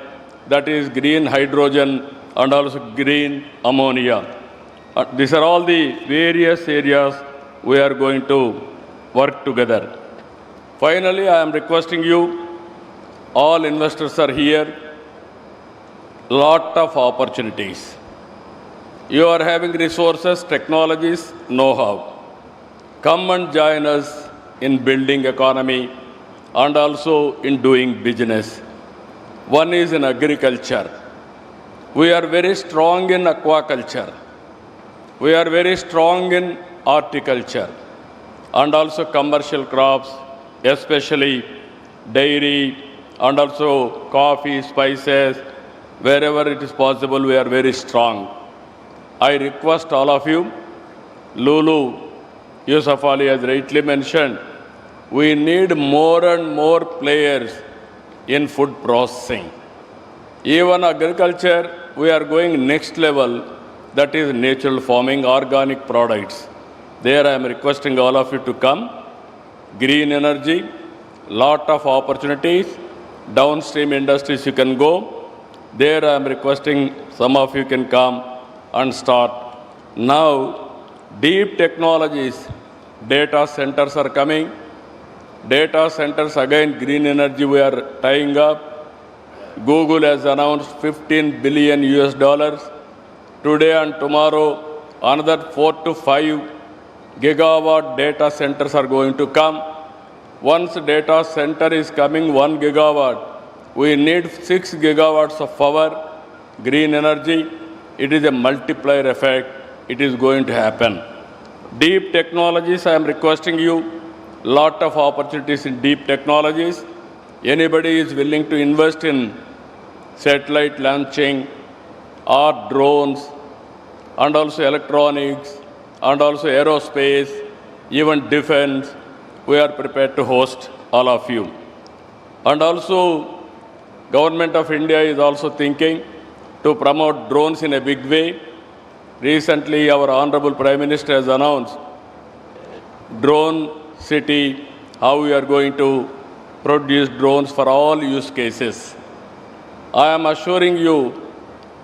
that is green hydrogen and also green ammonia. These are all the various areas we are going to work together. Finally, I am requesting you, all investors are here, lot of opportunities. You are having resources, technologies, know-how. Come and join us in building economy and also in doing business. One is in agriculture. We are very strong in aquaculture. We are very strong in horticulture and also commercial crops, especially dairy and also coffee, spices. Wherever it is possible, we are very strong. I request all of you, Lulu, Yusuf Ali has rightly mentioned, we need more and more players in food processing. Even agriculture, we are going next level, that is natural farming, organic products. There I am requesting all of you to come. Green energy, lot of opportunities, downstream industries you can go. There I am requesting some of you can come and start. Now, deep technologies, data centers are coming. Data centers, again, green energy we are tying up. Google has announced 15 billion US dollars. Today and tomorrow, another 4 to 5 gigawatt data centers are going to come. Once data center is coming 1 gigawatt, we need 6 gigawatts of power, green energy. It is a multiplier effect. It is going to happen. Deep technologies, I am requesting you, lot of opportunities in deep technologies. Anybody is willing to invest in satellite launching or drones and also electronics and also aerospace, even defense, we are prepared to host all of you. And also, Government of India is also thinking to promote drones in a big way. Recently, our Honorable Prime Minister has announced drone city, how we are going to produce drones for all use cases. I am assuring you,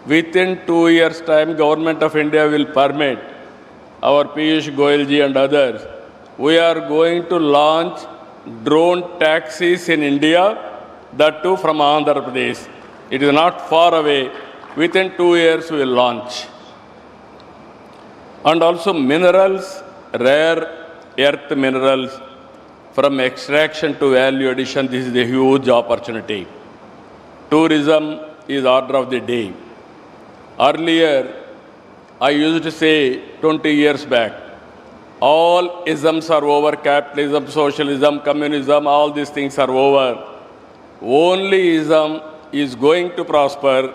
within 2 years' time, Government of India will permit our Piyush Goyalji and others. We are going to launch drone taxis in India, that too from Andhra Pradesh. It is not far away. Within 2 years, we will launch. And also minerals, rare earth minerals, from extraction to value addition, this is a huge opportunity. Tourism is order of the day. Earlier, I used to say 20 years back, all isms are over, capitalism, socialism, communism, all these things are over. Only ism is going to prosper,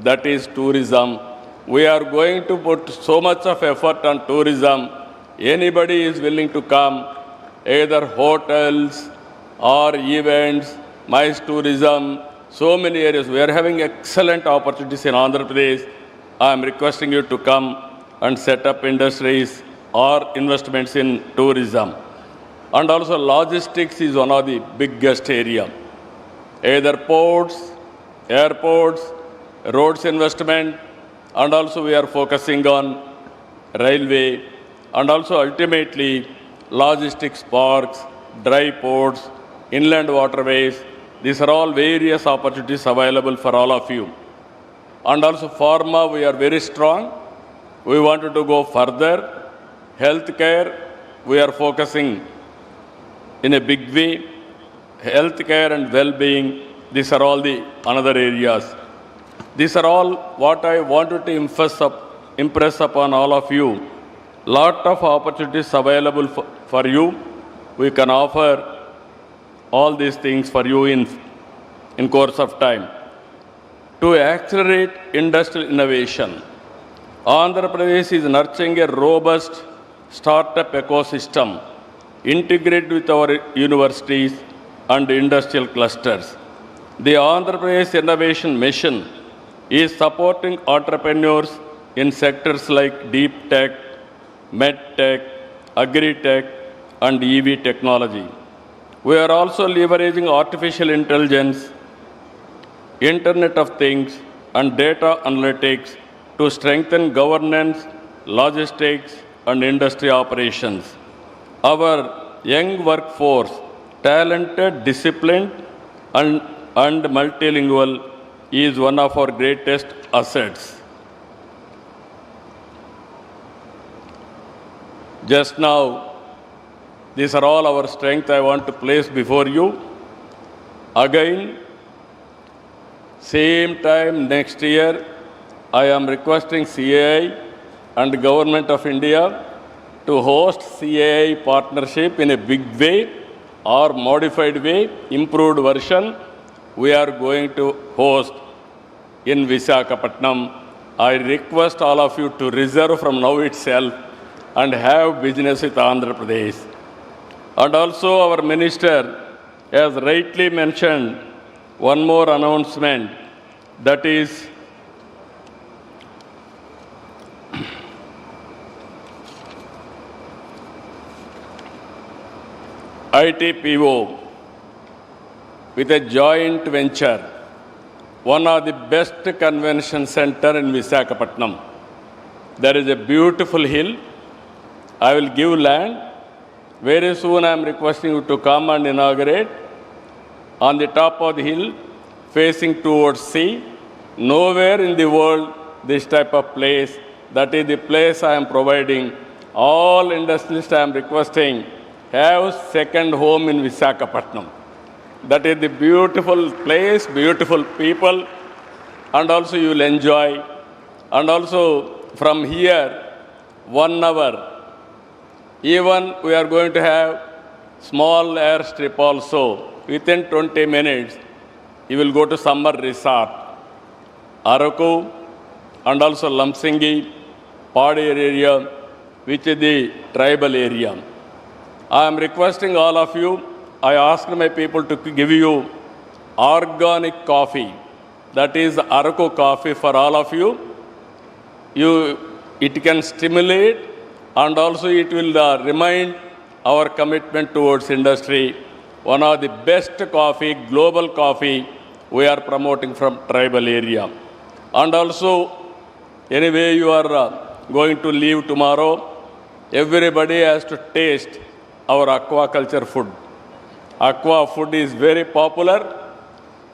that is tourism. We are going to put so much of effort on tourism. Anybody is willing to come, either hotels or events, MICE tourism, so many areas. We are having excellent opportunities in Andhra Pradesh. I am requesting you to come and set up industries or investments in tourism. And also logistics is one of the biggest area. Either ports, airports, roads investment, and also we are focusing on railway, and also ultimately logistics parks, dry ports, inland waterways. These are all various opportunities available for all of you. And also pharma, we are very strong. We wanted to go further. Healthcare, we are focusing in a big way. Healthcare and well-being, these are all the another areas. These are all what I wanted to impress upon all of you. Lot of opportunities available for you. We can offer all these things for you in course of time. To accelerate industrial innovation, Andhra Pradesh is nurturing a robust startup ecosystem integrated with our universities and industrial clusters. The Andhra Pradesh Innovation Mission is supporting entrepreneurs in sectors like deep tech, med tech, agri-tech, and EV technology. We are also leveraging artificial intelligence, Internet of Things, and data analytics to strengthen governance, logistics, and industry operations. Our young workforce, talented, disciplined, and multilingual, is one of our greatest assets. Just now, these are all our strength I want to place before you. Again, same time next year, I am requesting CII and Government of India to host CII partnership in a big way or modified way, improved version. We are going to host in Visakhapatnam. I request all of you to reserve from now itself and have business with Andhra Pradesh. And also our minister has rightly mentioned one more announcement, that is ITPO with a joint venture, one of the best convention center in Visakhapatnam. There is a beautiful hill. I will give land. Very soon I am requesting you to come and inaugurate. On the top of the hill, facing towards sea. Nowhere in the world this type of place. That is the place I am providing. All industrialists I am requesting, have second home in Visakhapatnam. That is the beautiful place, beautiful people, and also you will enjoy. And also from here, 1 hour, even we are going to have small airstrip also. Within 20 minutes, you will go to summer resort, Araku, and also Lamsingi, Padi area, which is the tribal area. I am requesting all of you, I asked my people to give you organic coffee. That is Araku coffee for all of you. It can stimulate and also it will remind our commitment towards industry. One of the best coffee, global coffee, we are promoting from tribal area. And also, anyway, you are going to leave tomorrow. Everybody has to taste our aquaculture food. Aqua food is very popular.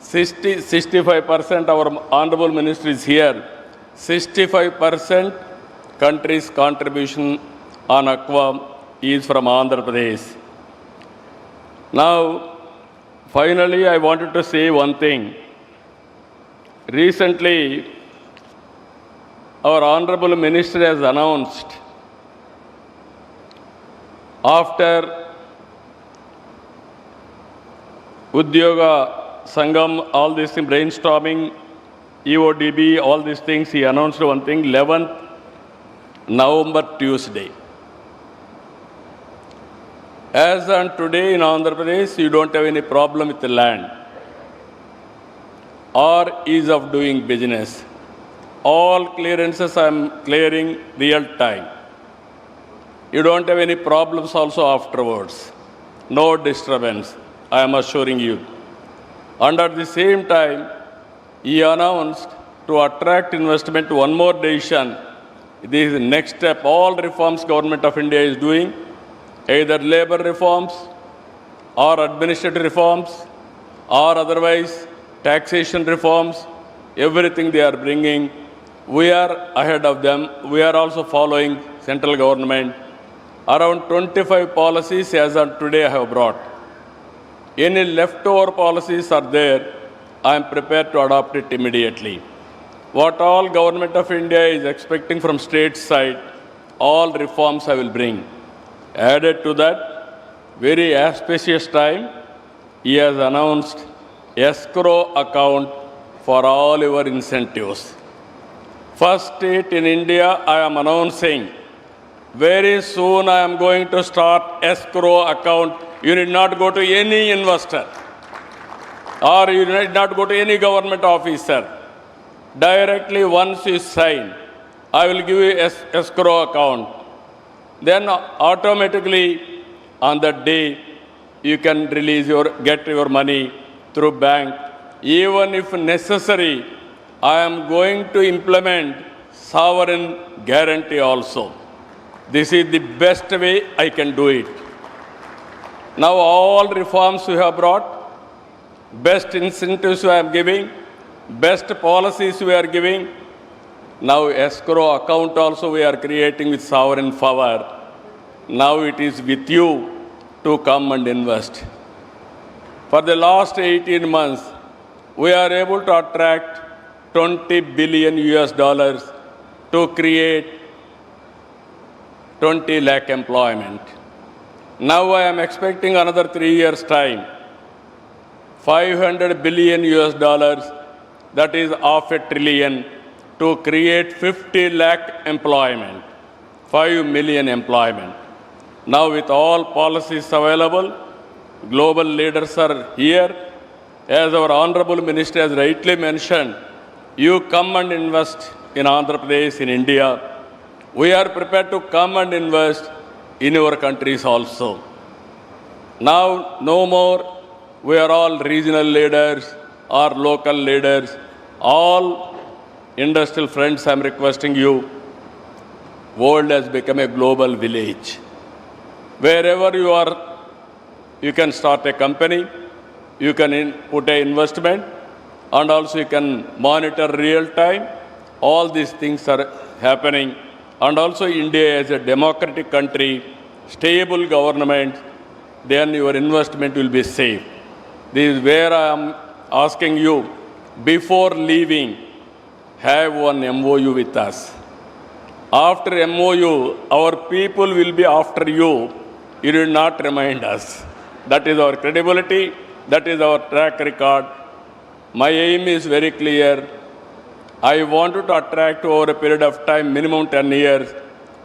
65% our Honorable Minister is here. 65% country's contribution on aqua is from Andhra Pradesh. Now, finally, I wanted to say one thing. Recently, our Honorable Minister has announced, after Udyoga Sangam, all these things, brainstorming, EODB, all these things, he announced one thing, 11th November, Tuesday. As on today in Andhra Pradesh, you don't have any problem with the land or ease of doing business. All clearances I am clearing real time. You don't have any problems also afterwards. No disturbance, I am assuring you. And at the same time, he announced to attract investment, one more decision. This is the next step. All reforms Government of India is doing, either labor reforms or administrative reforms or otherwise taxation reforms, everything they are bringing. We are ahead of them. We are also following central government. Around 25 policies as of today I have brought. Any leftover policies are there, I am prepared to adopt it immediately. What all Government of India is expecting from state side, all reforms I will bring. Added to that, very auspicious time, he has announced escrow account for all your incentives. First state in India, I am announcing, very soon I am going to start escrow account. You need not go to any investor or you need not go to any government officer. Directly once you sign, I will give you escrow account. Then automatically on that day, you can get your money through bank. Even if necessary, I am going to implement sovereign guarantee also. This is the best way I can do it. Now all reforms we have brought, best incentives we are giving, best policies we are giving. Now escrow account also we are creating with sovereign power. Now it is with you to come and invest. For the last 18 months, we are able to attract 20 billion US dollars to create 20 lakh employment. Now I am expecting another 3 years' time, 500 billion US dollars, that is half a trillion, to create 50 lakh employment, 5 million employment. Now with all policies available, global leaders are here. As our Honorable Minister has rightly mentioned, you come and invest in Andhra Pradesh, in India. We are prepared to come and invest in your countries also. Now, no more we are all regional leaders or local leaders. All industrial friends, I am requesting you, world has become a global village. Wherever you are, you can start a company, you can put an investment, and also you can monitor real time. All these things are happening. And also India is a democratic country, stable government, then your investment will be safe. This is where I am asking you, before leaving, have one MOU with us. After MOU, our people will be after you. You will not remind us. That is our credibility. That is our track record. My aim is very clear. I wanted to attract over a period of time, minimum 10 years,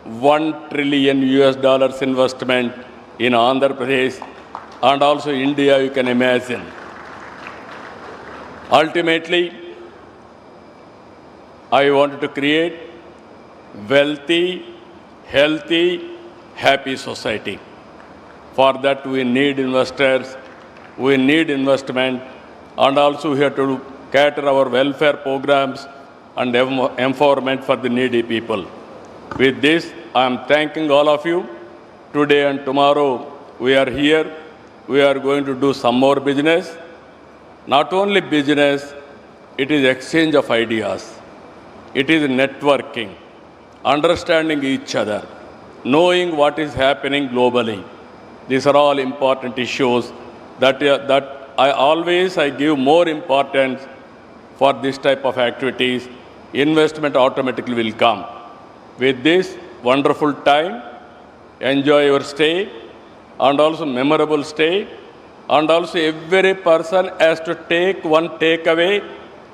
1 trillion US dollars investment in Andhra Pradesh and also India, you can imagine. Ultimately, I wanted to create wealthy, healthy, happy society. For that, we need investors, we need investment, and also we have to cater our welfare programs and empowerment for the needy people. With this, I am thanking all of you. Today and tomorrow, we are here. We are going to do some more business. Not only business, it is exchange of ideas. It is networking, understanding each other, knowing what is happening globally. These are all important issues that I give more importance for this type of activities. Investment automatically will come. With this wonderful time, enjoy your stay and also memorable stay, and also every person has to take one takeaway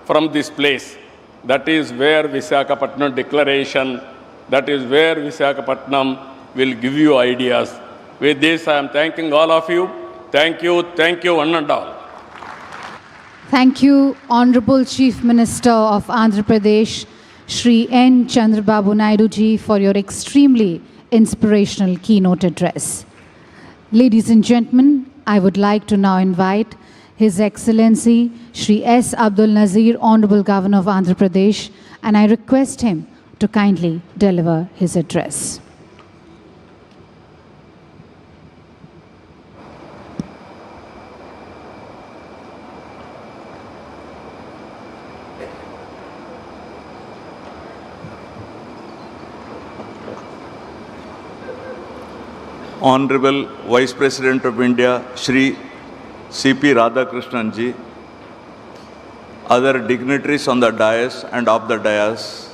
from this place. That is where Visakhapatnam declaration, that is where Visakhapatnam will give you ideas. With this, I am thanking all of you. Thank you, one and all. Thank you, Honorable Chief Minister of Andhra Pradesh, Shri N. Chandrababu Naidu ji, for your extremely inspirational keynote address. Ladies and gentlemen, I would like to now invite His Excellency Shri S. Abdul Nazir, Honorable Governor of Andhra Pradesh, and I request him to kindly deliver his address. Honorable Vice President of India, Shri CP Radhakrishnan ji, other dignitaries on the dais and off the dais.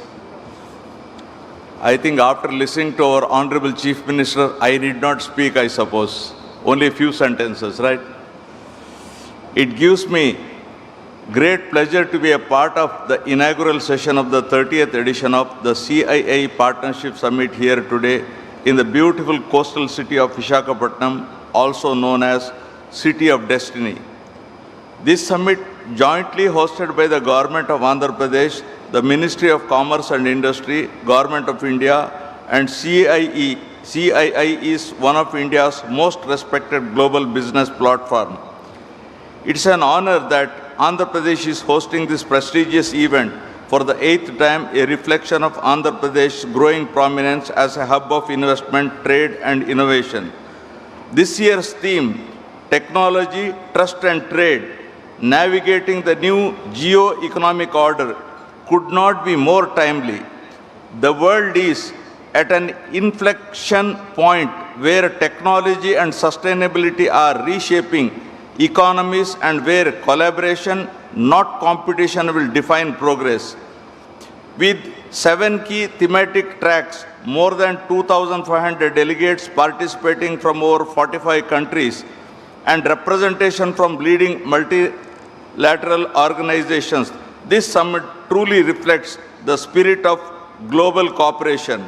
I think after listening to our Honorable Chief Minister, I need not speak, I suppose. Only a few sentences, right? It gives me great pleasure to be a part of the inaugural session of the 30th edition of the CII Partnership Summit here today in the beautiful coastal city of Visakhapatnam, also known as City of Destiny. This summit, jointly hosted by the Government of Andhra Pradesh, the Ministry of Commerce and Industry, Government of India, and CII. CII is one of India's most respected global business platform. It's an honor that Andhra Pradesh is hosting this prestigious event for the 8th time, a reflection of Andhra Pradesh's growing prominence as a hub of investment, trade, and innovation. This year's theme, Technology, Trust and Trade, Navigating the New Geo-Economic Order, could not be more timely. The world is at an inflection point where technology and sustainability are reshaping economies and where collaboration, not competition, will define progress. With 7 key thematic tracks, more than 2,500 delegates participating from over 45 countries, and representation from leading multilateral organizations, this summit truly reflects the spirit of global cooperation.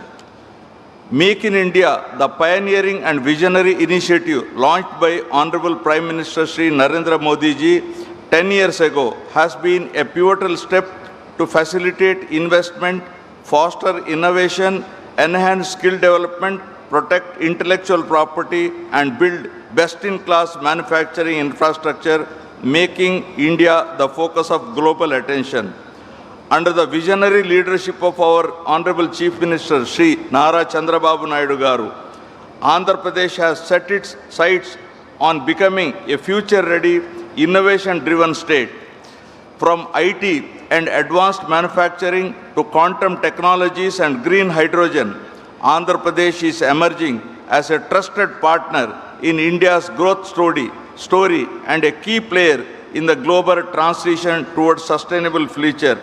Make in India, the pioneering and visionary initiative launched by Honorable Prime Minister Shri Narendra Modi ji 10 years ago, has been a pivotal step to facilitate investment, foster innovation, enhance skill development, protect intellectual property, and build best-in-class manufacturing infrastructure, making India the focus of global attention. Under the visionary leadership of our Honorable Chief Minister, Shri Nara Chandrababu Naidu Garu, Andhra Pradesh has set its sights on becoming a future-ready, innovation-driven state. From IT and advanced manufacturing to quantum technologies and green hydrogen, Andhra Pradesh is emerging as a trusted partner in India's growth story and a key player in the global transition towards sustainable future.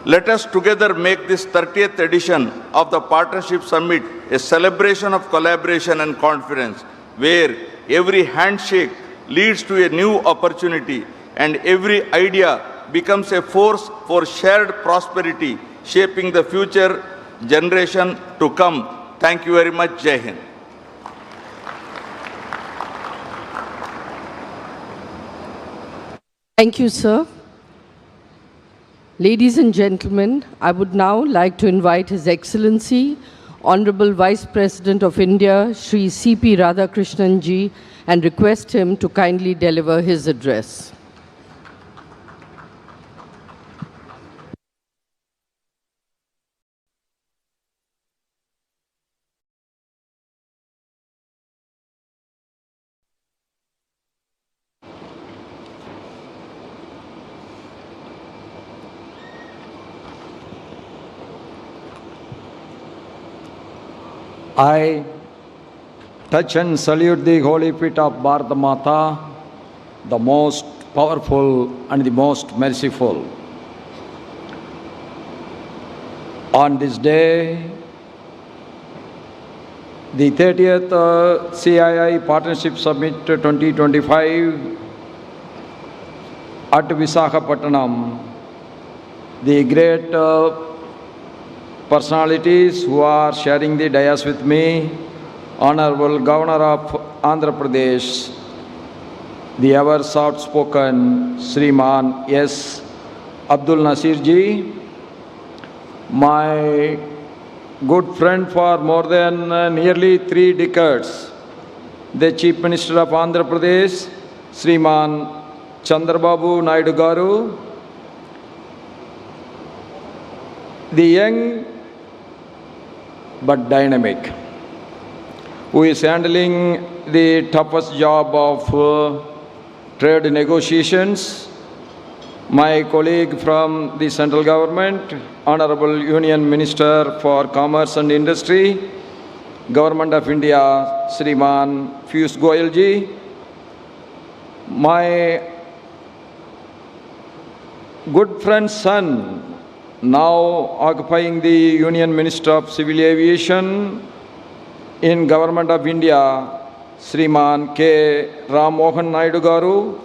Let us together make this 30th edition of the Partnership Summit a celebration of collaboration and confidence, where every handshake leads to a new opportunity and every idea becomes a force for shared prosperity, shaping the future generation to come. Thank you very much. Jai Hind. Thank you, sir. Ladies and gentlemen, I would now like to invite His Excellency, Honorable Vice President of India, Shri C.P. Radhakrishnan ji, and request him to kindly deliver his address. I touch and salute the holy feet of Bharata Mata, the most powerful and the most merciful. On this day, the 30th CII Partnership Summit 2025 at Visakhapatnam, the great personalities who are sharing the dais with me, Honorable Governor of Andhra Pradesh, the ever soft-spoken Sriman S. Abdul Nasir ji, my good friend for more than nearly 3 decades, the Chief Minister of Andhra Pradesh, Sriman Chandrababu Naidu Garu, the young but dynamic, who is handling the toughest job of trade negotiations, my colleague from the central government, Honorable Union Minister for Commerce and Industry, Government of India, Shriman Piyush Goyal ji, My good friend's son, now occupying the Union Minister of Civil Aviation in Government of India, Sriman K. Ram Mohan Naidu Garu,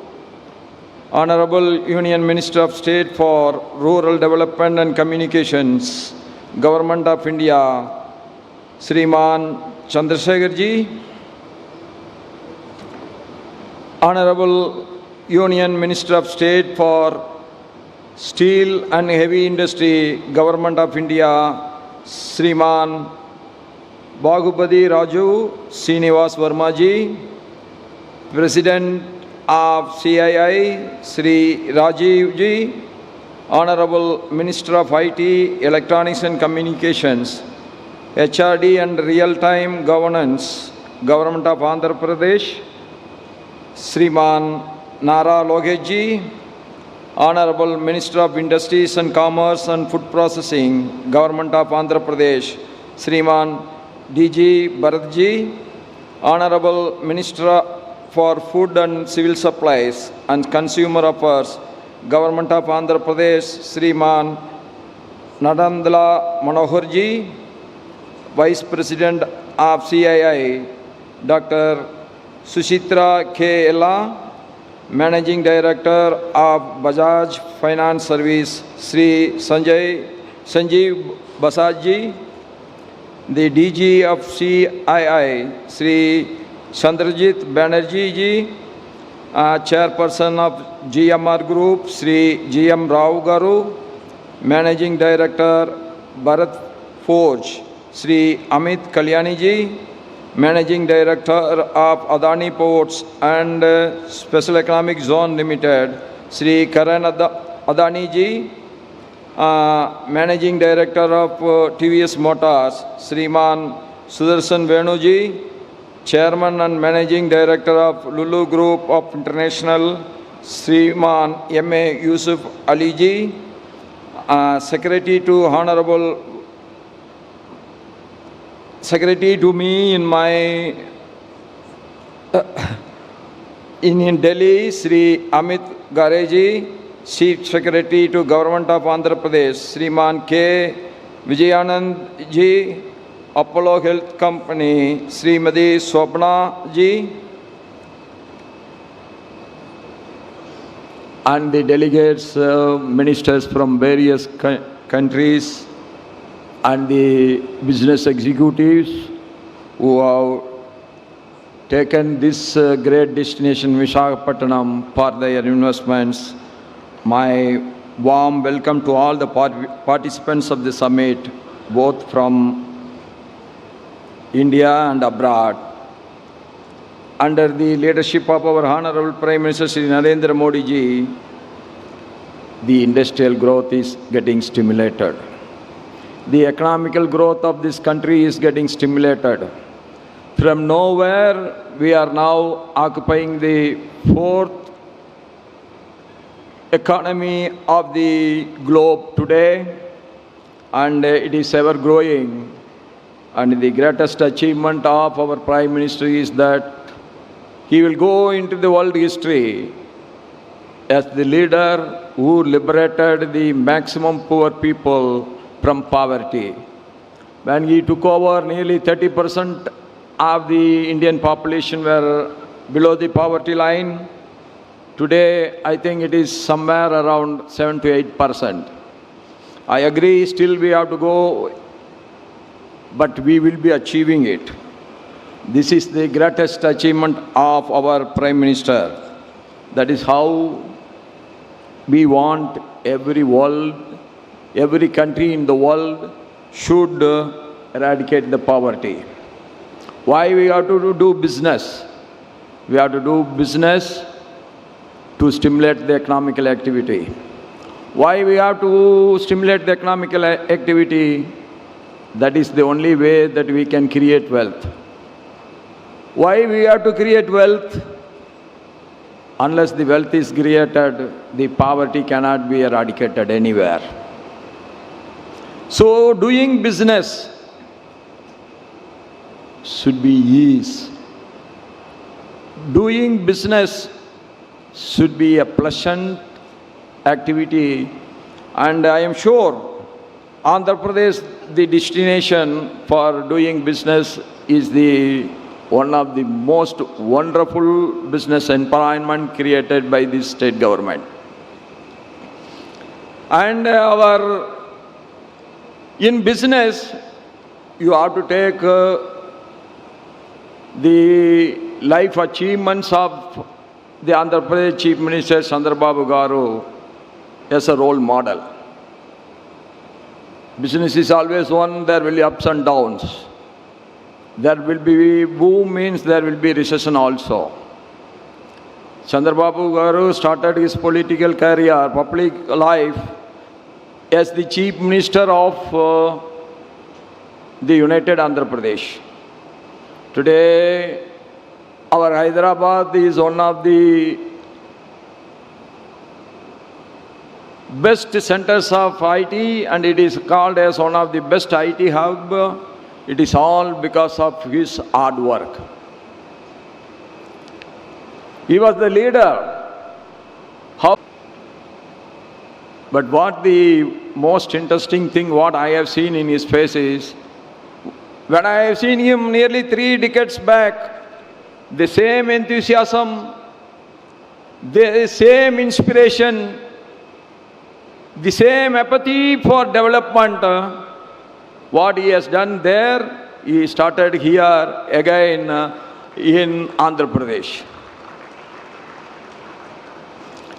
Honorable Union Minister of State for Rural Development and Communications, Government of India, Sriman Chandrasekhar Ji, Honorable Union Minister of State for Steel and Heavy Industry, Government of India, Sriman Baghupati Raju Srinivas Verma Ji, President of CII, Sri Rajiv Ji, Honorable Minister of IT, Electronics and Communications, HRD and Real-Time Governance, Government of Andhra Pradesh, Sriman Nara Logesh Ji, Honorable Minister of Industries and Commerce and Food Processing, Government of Andhra Pradesh, Sriman DG Bharat Ji, Honorable Minister for Food and Civil Supplies and Consumer Affairs, Government of Andhra Pradesh, Sriman Nadandla Manohar Ji, Vice President of CII, Dr. Suchitra K. Ella, Managing Director of Bajaj Finance Service, Sri Sanjeev Basaj Ji, the DG of CII, Sri Chandrajit Banerjee Ji, Chairperson of GMR Group, Sri GM Rao Garu, Managing Director Bharat Forge, Sri Amit Kalyani Ji, Managing Director of Adani Ports and Special Economic Zone Limited, Sri Karan Adani Ji, Managing Director of TVS Motors, Sriman Sudarshan Venu Ji, Chairman and Managing Director of Lulu Group of International, Sriman M.A. Yusuf Ali Ji, Secretary to me in my in Delhi, Sri Amit Gareji, Chief Secretary to Government of Andhra Pradesh, Sriman K. Vijayanand Ji, Apollo Health Company, Srimati Swapna Ji, and the delegates, ministers from various countries, and the business executives who have taken this great destination, Visakhapatnam, for their investments. My warm welcome to all the participants of the summit, both from India and abroad. Under the leadership of our Honorable Prime Minister Shri Narendra Modi Ji, the industrial growth is getting stimulated. The economical growth of this country is getting stimulated. From nowhere, we are now occupying the fourth economy of the globe today, and it is ever growing. And the greatest achievement of our Prime Minister is that he will go into the world history as the leader who liberated the maximum poor people from poverty. When he took over, nearly 30% of the Indian population were below the poverty line. Today, I think it is somewhere around 7 to 8%. I agree, still we have to go, but we will be achieving it. This is the greatest achievement of our Prime Minister. That is how we want every country in the world should eradicate the poverty. Why we have to do business? We have to do business to stimulate the economical activity. Why we have to stimulate the economical activity? That is the only way that we can create wealth. Why we have to create wealth? Unless the wealth is created, the poverty cannot be eradicated anywhere. So doing business should be ease. Doing business should be a pleasant activity, and I am sure Andhra Pradesh, the destination for doing business, is one of the most wonderful business environment created by this state government. And in business, you have to take the life achievements of the Andhra Pradesh Chief Minister Chandrababu garu as a role model. Business is always one, there will be ups and downs. There will be boom, means there will be recession also. Chandrababu garu started his political career, public life, as the Chief Minister of the United Andhra Pradesh. Today, our Hyderabad is one of the best centers of IT, and it is called as one of the best IT hub. It is all because of his hard work. He was the leader. But what the most interesting thing what I have seen in his face is, when I have seen him nearly 3 decades back, the same enthusiasm, the same inspiration, the same apathy for development, what he has done there, he started here again in Andhra Pradesh.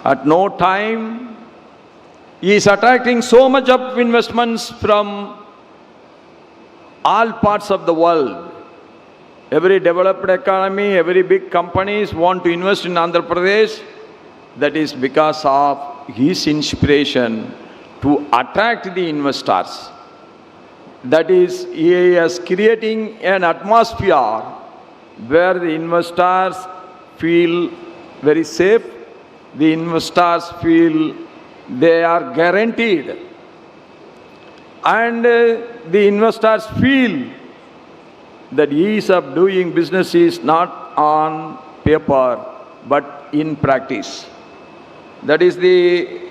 At no time, he is attracting so much of investments from all parts of the world. Every developed economy, every big companies want to invest in Andhra Pradesh. That is because of his inspiration to attract the investors. That is, he is creating an atmosphere where the investors feel very safe, the investors feel they are guaranteed, and the investors feel that ease of doing business is not on paper but in practice. That is the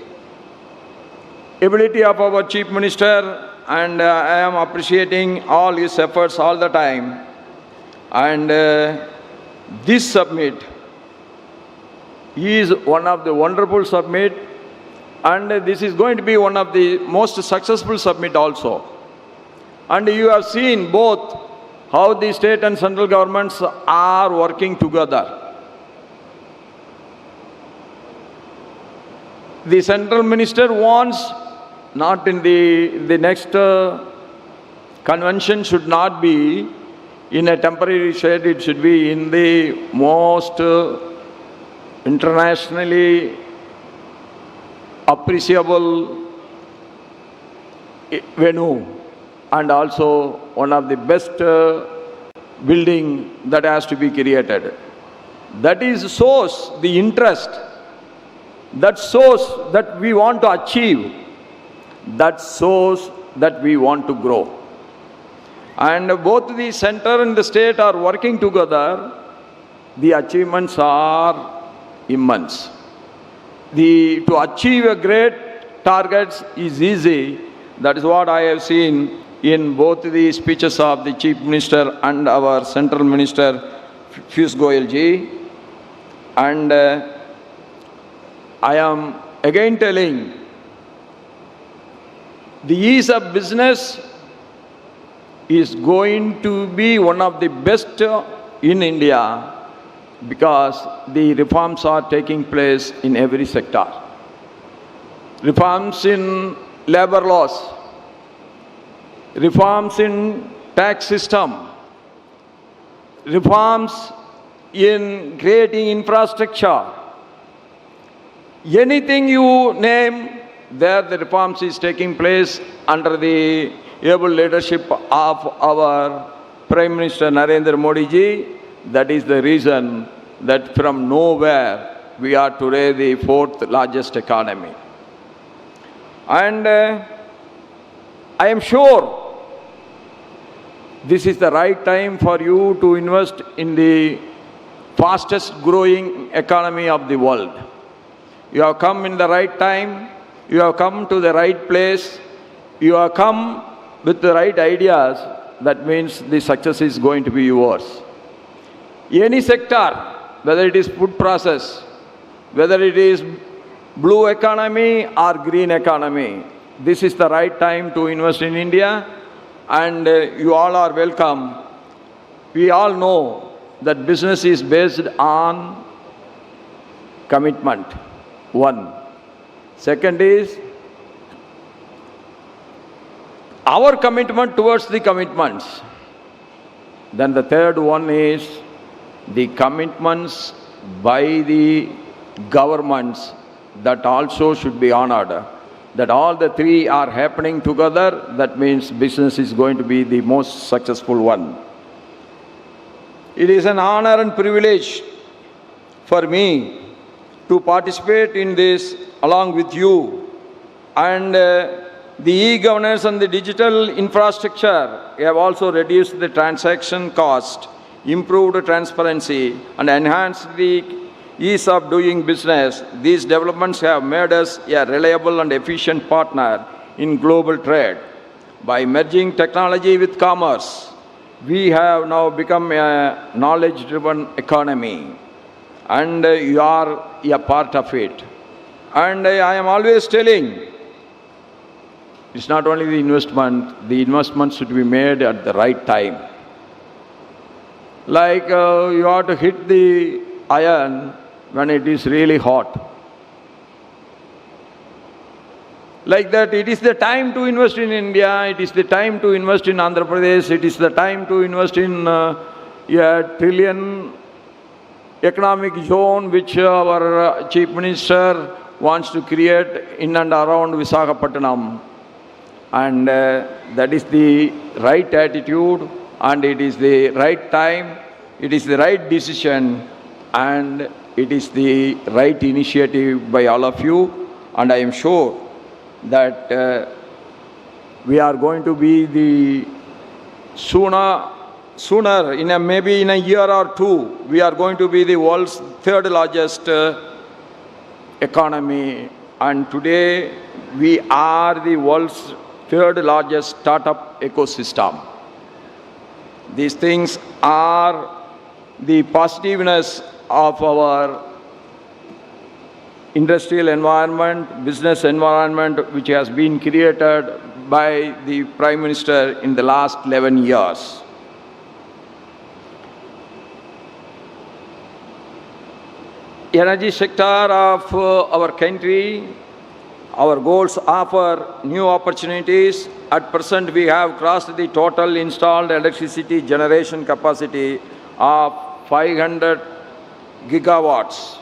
ability of our Chief Minister, and I am appreciating all his efforts all the time. And this summit is one of the wonderful summit, and this is going to be one of the most successful summit also. And you have seen both how the state and central governments are working together. The central minister wants, not in the next convention should not be in a temporary state, it should be in the most internationally appreciable venue, and also one of the best building that has to be created. That is shows the interest, that shows that we want to achieve, that shows that we want to grow. And both the center and the state are working together. The achievements are immense. To achieve a great targets is easy. That is what I have seen in both the speeches of the Chief Minister and our Central Minister, Piyush Goyal ji. And I am again telling, the ease of business is going to be one of the best in India, because the reforms are taking place in every sector. Reforms in labor laws, reforms in tax system, reforms in creating infrastructure. Anything you name, there the reforms is taking place under the able leadership of our Prime Minister Narendra Modi ji. That is the reason that from nowhere we are today the 4th largest economy. And I am sure this is the right time for you to invest in the fastest growing economy of the world. You have come in the right time. You have come to the right place. You have come with the right ideas. That means the success is going to be yours. Any sector, whether it is food process, whether it is blue economy or green economy, this is the right time to invest in India, and you all are welcome. We all know that business is based on commitment, one. Second is our commitment towards the commitments. Then the third one is the commitments by the governments that also should be honored. That all the three are happening together, that means business is going to be the most successful one. It is an honor and privilege for me to participate in this along with you, and the e-governance and the digital infrastructure have also reduced the transaction cost, improved transparency, and enhanced the ease of doing business. These developments have made us a reliable and efficient partner in global trade. By merging technology with commerce, we have now become a knowledge-driven economy, and you are a part of it. And I am always telling, it's not only the investment should be made at the right time. Like you have to hit the iron when it is really hot. Like that, it is the time to invest in India, it is the time to invest in Andhra Pradesh, it is the time to invest in a trillion economic zone which our Chief Minister wants to create in and around Visakhapatnam. And that is the right attitude, and it is the right time, it is the right decision, and it is the right initiative by all of you. And I am sure that we are going to be the sooner in maybe in a year or two, we are going to be the world's third largest economy. And today we are the world's third largest startup ecosystem. These things are the positiveness of our industrial environment, business environment, which has been created by the Prime Minister in the last 11 years. Energy sector of our country, our goals offer new opportunities. At present, we have crossed the total installed electricity generation capacity of 500 gigawatts.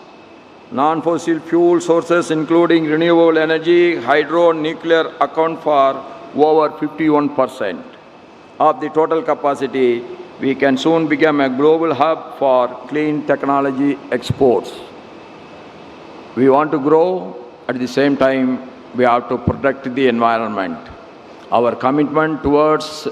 Non-fossil fuel sources including renewable energy, hydro, nuclear account for over 51% of the total capacity. We can soon become a global hub for clean technology exports. We want to grow, at the same time we have to protect the environment. Our commitment towards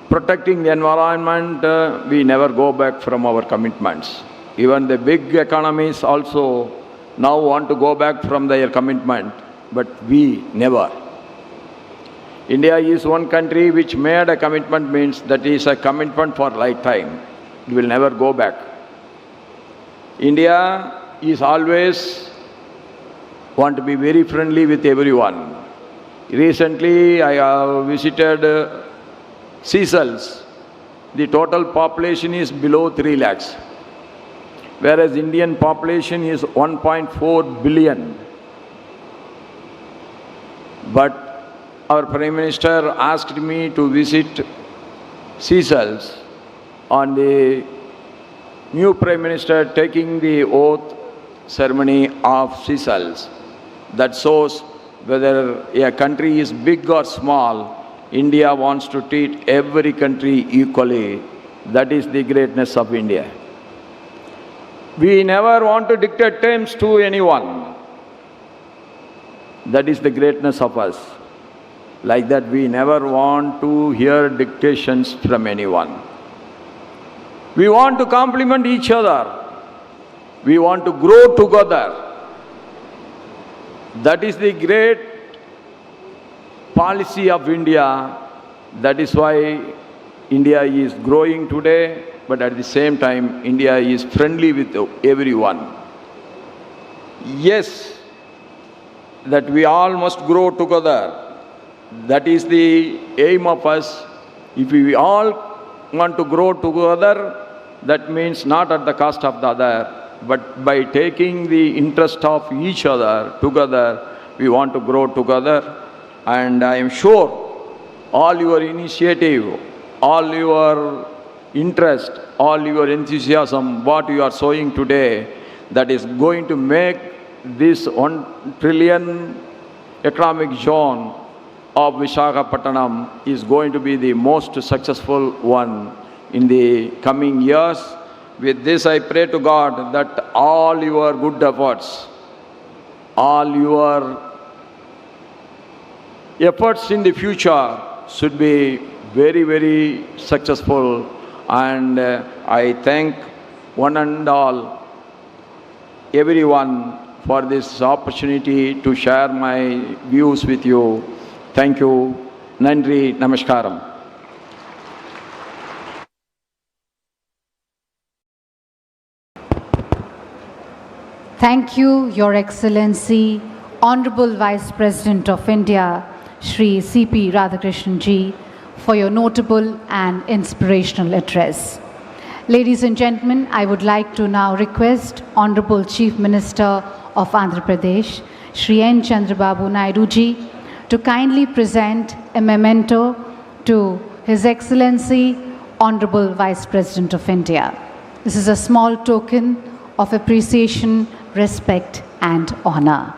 protecting the environment, we never go back from our commitments. Even the big economies also now want to go back from their commitment, but we never. India is one country which made a commitment, means that is a commitment for lifetime. It will never go back. India is always want to be very friendly with everyone. Recently, I have visited Seychelles. The total population is below 3 lakhs. Whereas Indian population is 1.4 billion. But our Prime Minister asked me to visit Seychelles on the new Prime Minister taking the oath ceremony of Seychelles. That shows whether a country is big or small, India wants to treat every country equally. That is the greatness of India. We never want to dictate terms to anyone. That is the greatness of us. Like that, we never want to hear dictations from anyone. We want to complement each other. We want to grow together. That is the great policy of India. That is why India is growing today, but at the same time, India is friendly with everyone. Yes, that we all must grow together. That is the aim of us. If we all want to grow together, that means not at the cost of the other, but by taking the interest of each other together, we want to grow together. And I am sure all your initiative, all your interest, all your enthusiasm, what you are showing today, that is going to make this 1 trillion economic zone of Visakhapatnam is going to be the most successful one in the coming years. With this, I pray to God that all your good efforts, all your efforts in the future should be very, very successful. And I thank one and all, everyone, for this opportunity to share my views with you. Thank you. Nandri, Namaskaram. Thank you, Your Excellency, Honorable Vice President of India, Shri C.P. Radhakrishnan ji, for your notable and inspirational address. Ladies and gentlemen, I would like to now request Honorable Chief Minister of Andhra Pradesh, Shri N. Chandrababu Naidu ji, to kindly present a memento to His Excellency, Honorable Vice President of India. This is a small token of appreciation, respect, and honor.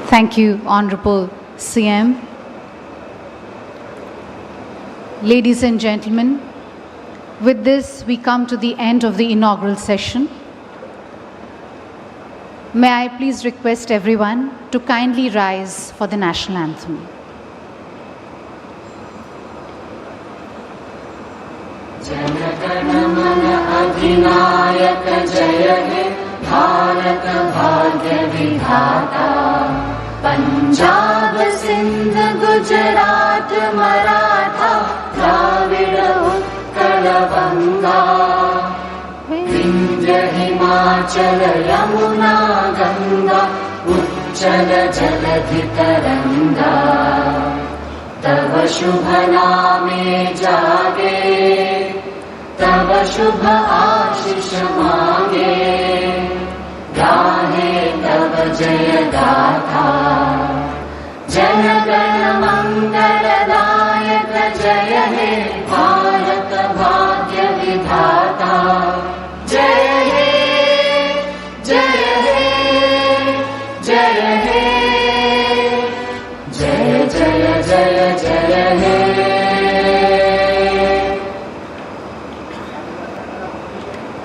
Thank you, Honorable CM. Ladies and gentlemen, with this, we come to the end of the inaugural session. May I please request everyone to kindly rise for the national anthem. Punjab Sindh Gujarat Maratha Dravida Utkal बंगा विंध्य हिमाचल यमुना गंगा उच्चल जलधि तरंगा तव शुभ नामे जागे तव शुभ आशीष मांगे गाहे तव जय गाथा जन गण मंगलदायक जय हे भारत भाग्य विधाता जय हे जय हे जय हे जय जय जय जय हे.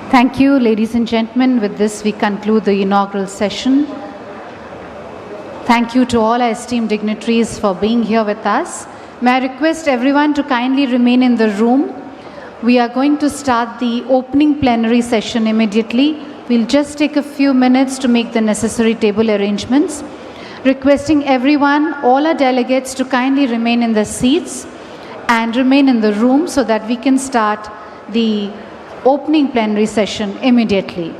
Thank you, ladies and gentlemen. With this, we conclude the inaugural session. Thank you to all our esteemed dignitaries for being here with us. May I request everyone to kindly remain in the room. We are going to start the opening plenary session immediately. We'll just take a few minutes to make the necessary table arrangements. Requesting everyone, all our delegates, to kindly remain in their seats and remain in the room so that we can start the opening plenary session immediately.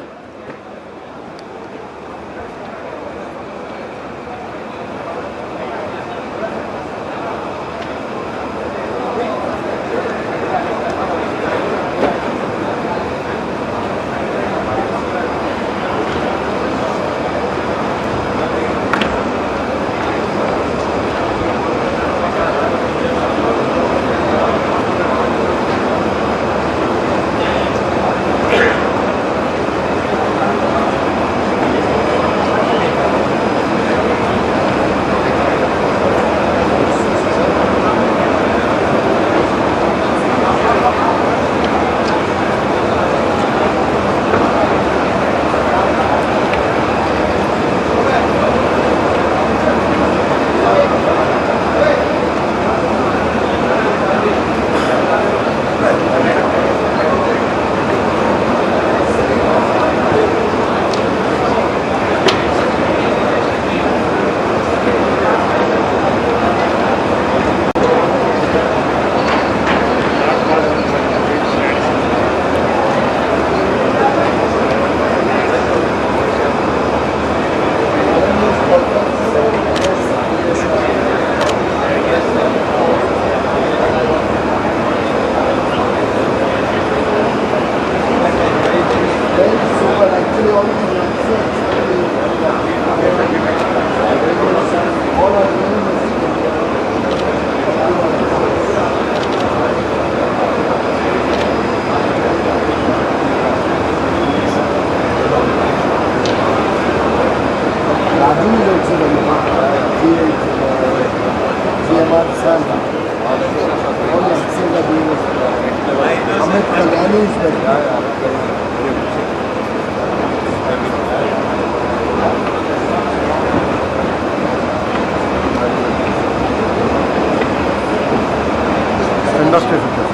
Industry sector.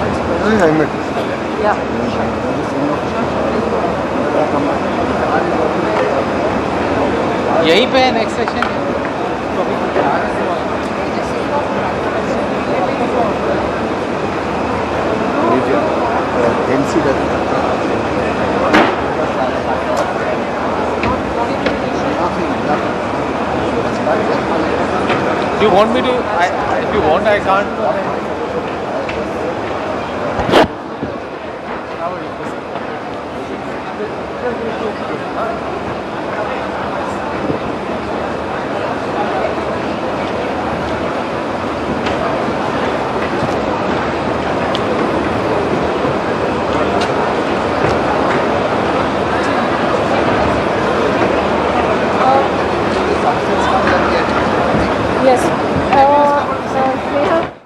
I met. यहीं पे है next section You want me to? If you want, I can't. Yes. We have.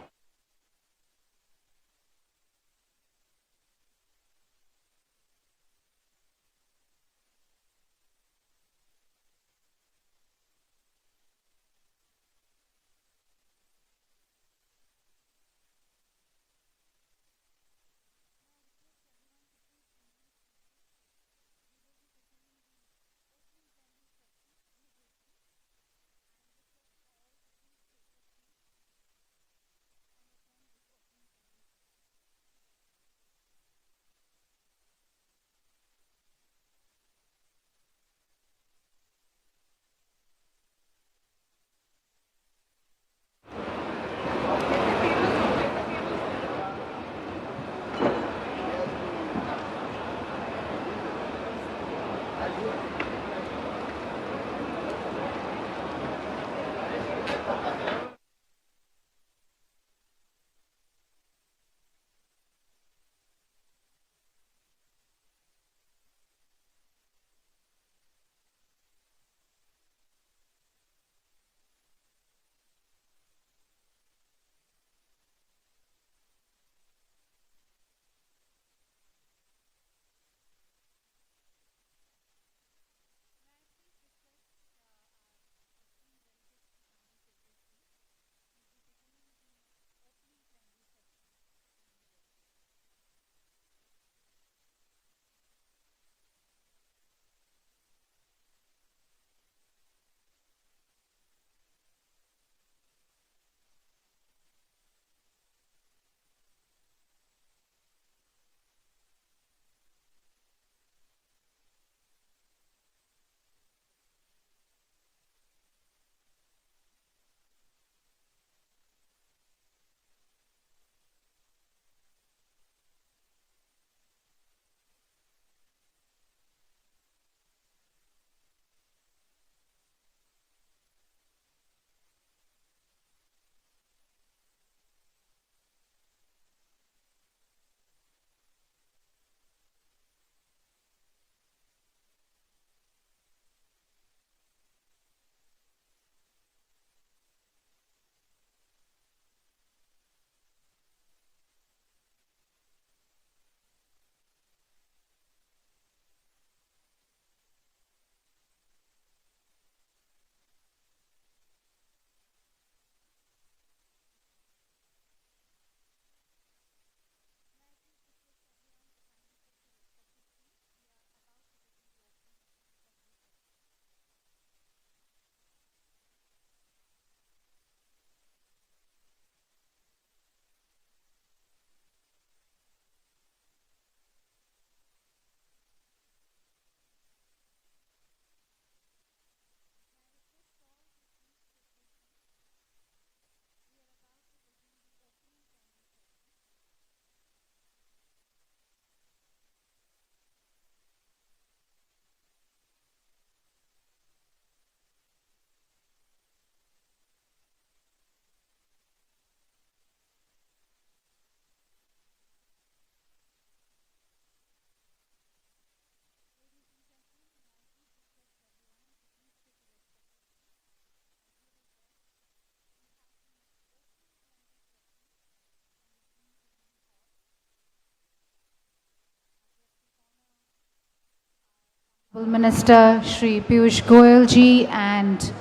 Minister Shri Piyush Goyal ji and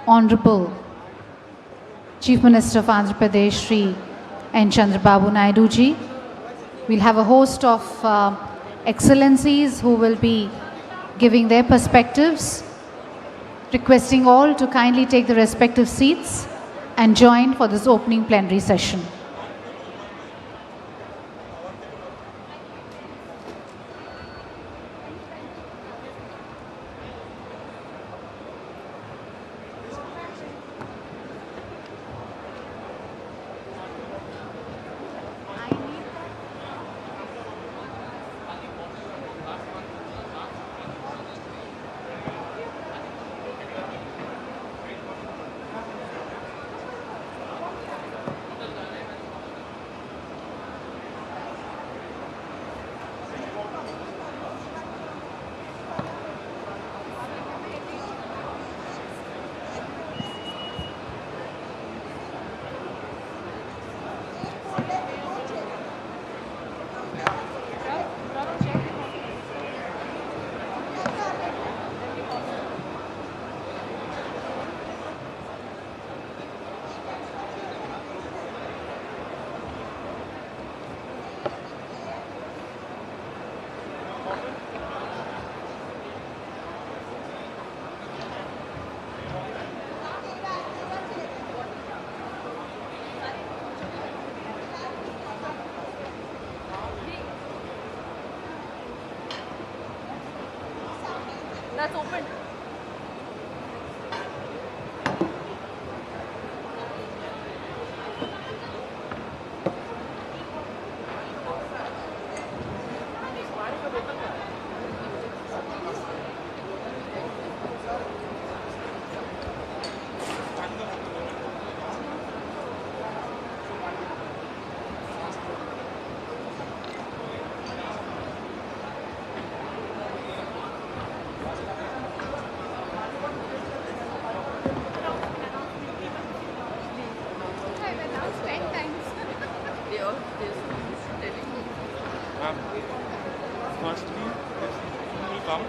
Honorable Chief Minister of Andhra Pradesh Shri and Chandrababu Naidu ji. We'll have a host of excellencies who will be giving their perspectives. Requesting all to kindly take the respective seats and join for this opening plenary session. That's open. Firstly, this will come,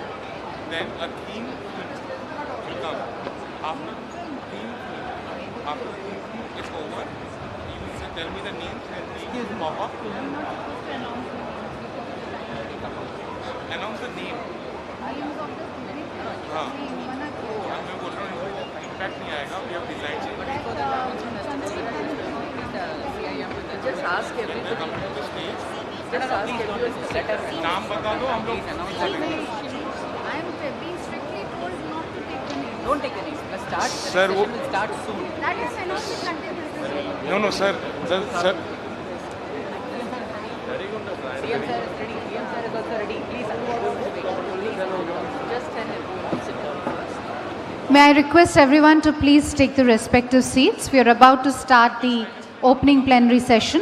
then a theme will come. After the theme is over, you will tell me the names and names will pop up. Announce the name. हाँ, मैं बोल रहा हूँ impact नहीं आएगा. We have designed it. Just ask everybody. When they come to the stage, Just ask everybody to let us know. नाम बता दो हम लोग बोलेंगे. I am being strictly told not to take the name. Don't take any. Let's start. The Sir, session will start soon. That is announced continuously. No, sir. CM sir is ready. CM sir is also ready. Please, just tell him. Sit down first. May I request everyone to please take the respective seats. We are about to start the opening plenary session.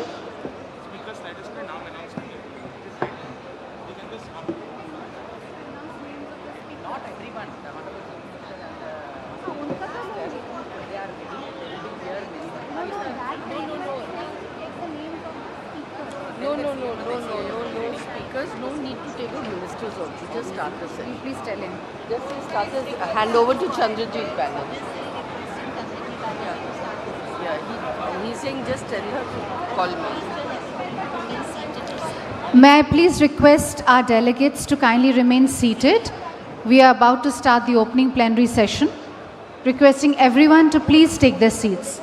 No speakers. No need to take the ministers also. Just start the session. Please tell him. Just start this. Hand over to Chandrajit Banner. He's saying just tell her to call me. May I please request our delegates to kindly remain seated. We are about to start the opening plenary session. Requesting everyone to please take their seats.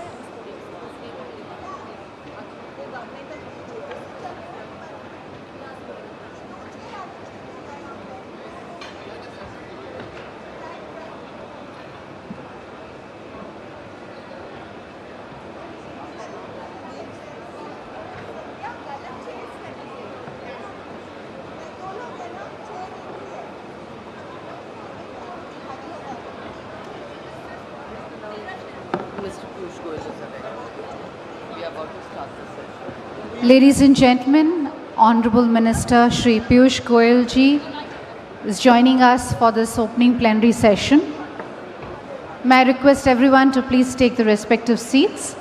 We are about to start the session. Ladies and gentlemen, Honorable Minister Shri Piyush Goyal ji is joining us for this opening plenary session. May I request everyone to please take the respective seats.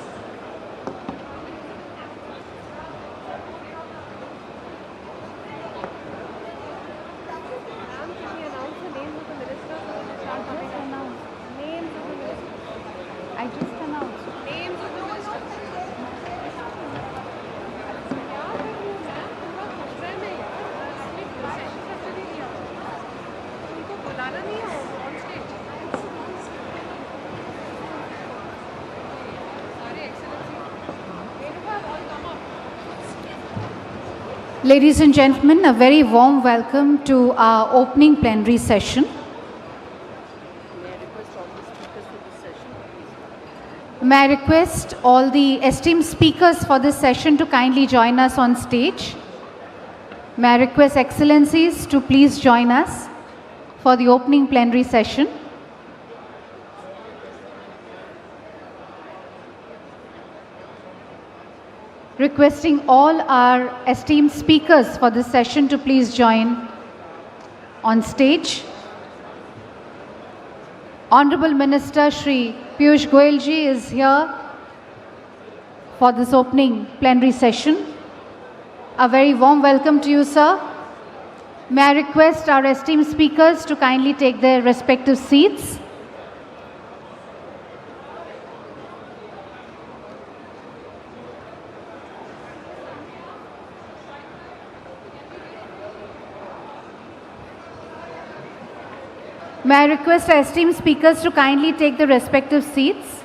Ladies and gentlemen, a very warm welcome to our opening plenary session. May I request all the esteemed speakers for this session to kindly join us on stage. May I request Excellencies to please join us for the opening plenary session. Requesting all our esteemed speakers for this session to please join on stage. Honorable Minister Shri Piyush Goyal ji is here for this opening plenary session. A very warm welcome to you, sir. May I request our esteemed speakers to kindly take their respective seats. May I request our esteemed speakers to kindly take the respective seats.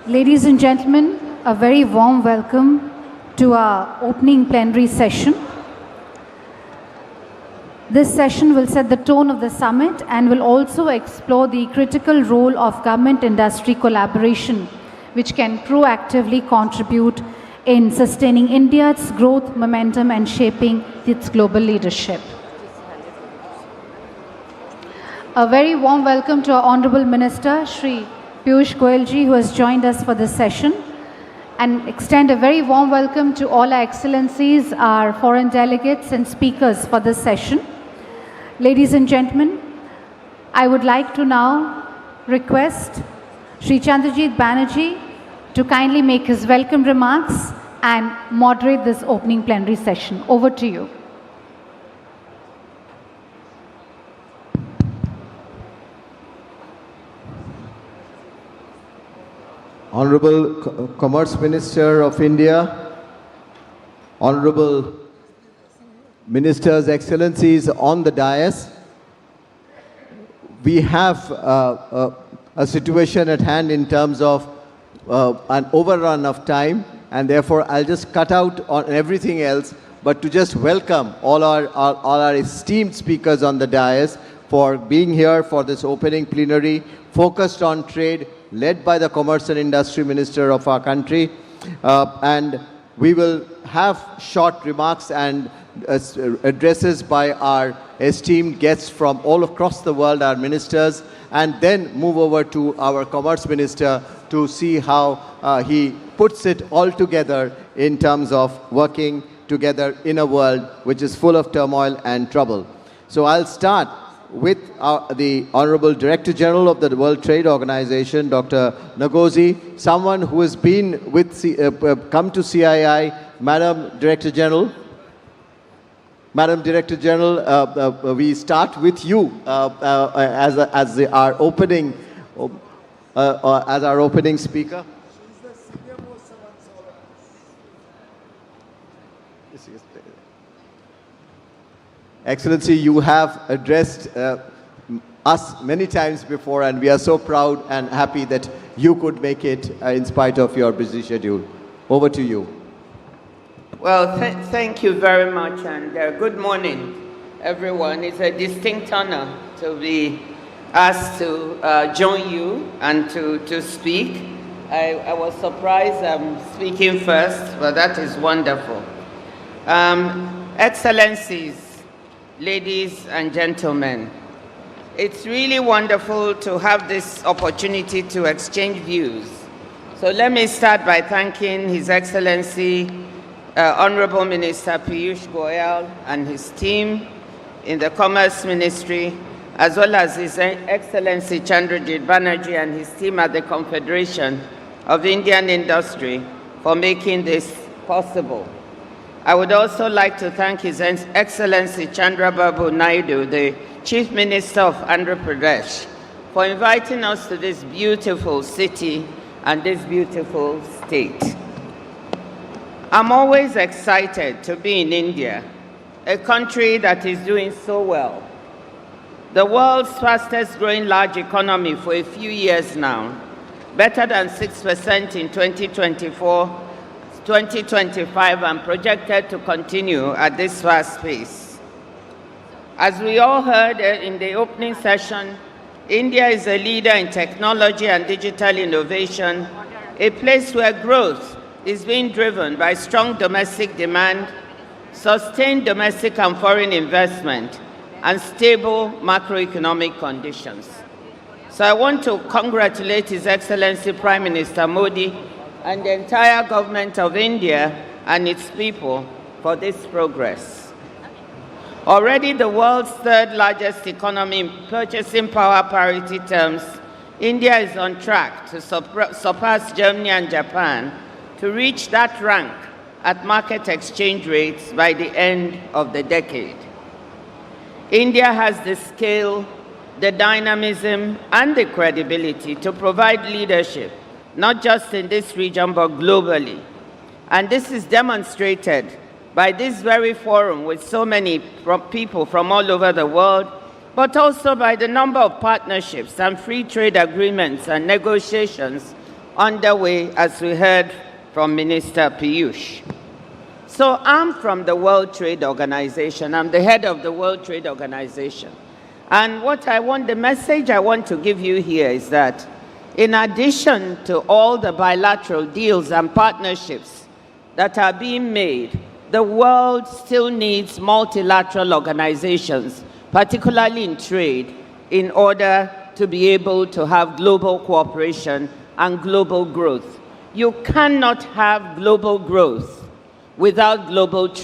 Ladies and gentlemen, a very warm welcome to our opening plenary session. This session will set the tone of the summit and will also explore the critical role of government-industry collaboration, which can proactively contribute in sustaining India's growth momentum and shaping its global leadership. A very warm welcome to our Honorable Minister, Shri Piyush Goyal ji, who has joined us for this session. And extend a very warm welcome to all our excellencies, our foreign delegates and speakers for this session. Ladies and gentlemen, I would like to now request Shri Chandrajit Banerjee to kindly make his welcome remarks and moderate this opening plenary session. Over to you. Honorable Commerce Minister of India, Honorable Ministers, Excellencies on the dais, we have a situation at hand in terms of an overrun of time, and therefore I'll just cut out on everything else, but to just welcome all our esteemed speakers on the dais for being here for this opening plenary focused on trade, led by the Commerce and Industry Minister of our country. And we will have short remarks and addresses by our esteemed guests from all across the world, our ministers, and then move over to our Commerce Minister to see how he puts it all together in terms of working together in a world which is full of turmoil and trouble. So I'll start with the Honorable Director General of the World Trade Organization, Dr. Ngozi, someone who has been with come to CII. Madam Director General. Madam Director General, we start with you as our opening speaker. Excellency, you have addressed us many times before, and we are so proud and happy that you could make it in spite of your busy schedule. Over to you. Well, thank you very much, and good morning, everyone. It's a distinct honor to be asked to join you and to speak. I was surprised I'm speaking first, but that is wonderful. Excellencies, ladies and gentlemen, it's really wonderful to have this opportunity to exchange views. So let me start by thanking His Excellency, Honorable Minister Piyush Goyal and his team in the Commerce Ministry, as well as His Excellency Chandrajit Banerjee and his team at the Confederation of Indian Industry for making this possible. I would also like to thank His Excellency Chandrababu Naidu, the Chief Minister of Andhra Pradesh, for inviting us to this beautiful city and this beautiful state. I'm always excited to be in India, a country that is doing so well. The world's fastest growing large economy for a few years now, better than 6% in 2024, 2025, and projected to continue at this fast pace. As we all heard in the opening session, India is a leader in technology and digital innovation, a place where growth is being driven by strong domestic demand, sustained domestic and foreign investment, and stable macroeconomic conditions. So I want to congratulate His Excellency Prime Minister Modi and the entire government of India and its people for this progress. Already the world's third largest economy in purchasing power parity terms, India is on track to surpass Germany and Japan to reach that rank at market exchange rates by the end of the decade. India has the scale, the dynamism, and the credibility to provide leadership, not just in this region, but globally. And this is demonstrated by this very forum with so many people from all over the world, but also by the number of partnerships and free trade agreements and negotiations underway, as we heard from Minister Piyush. So I'm from the World Trade Organization. I'm the head of the World Trade Organization. And the message I want to give you here is that in addition to all the bilateral deals and partnerships that are being made, the world still needs multilateral organizations, particularly in trade, in order to be able to have global cooperation and global growth. You cannot have global growth without global trade.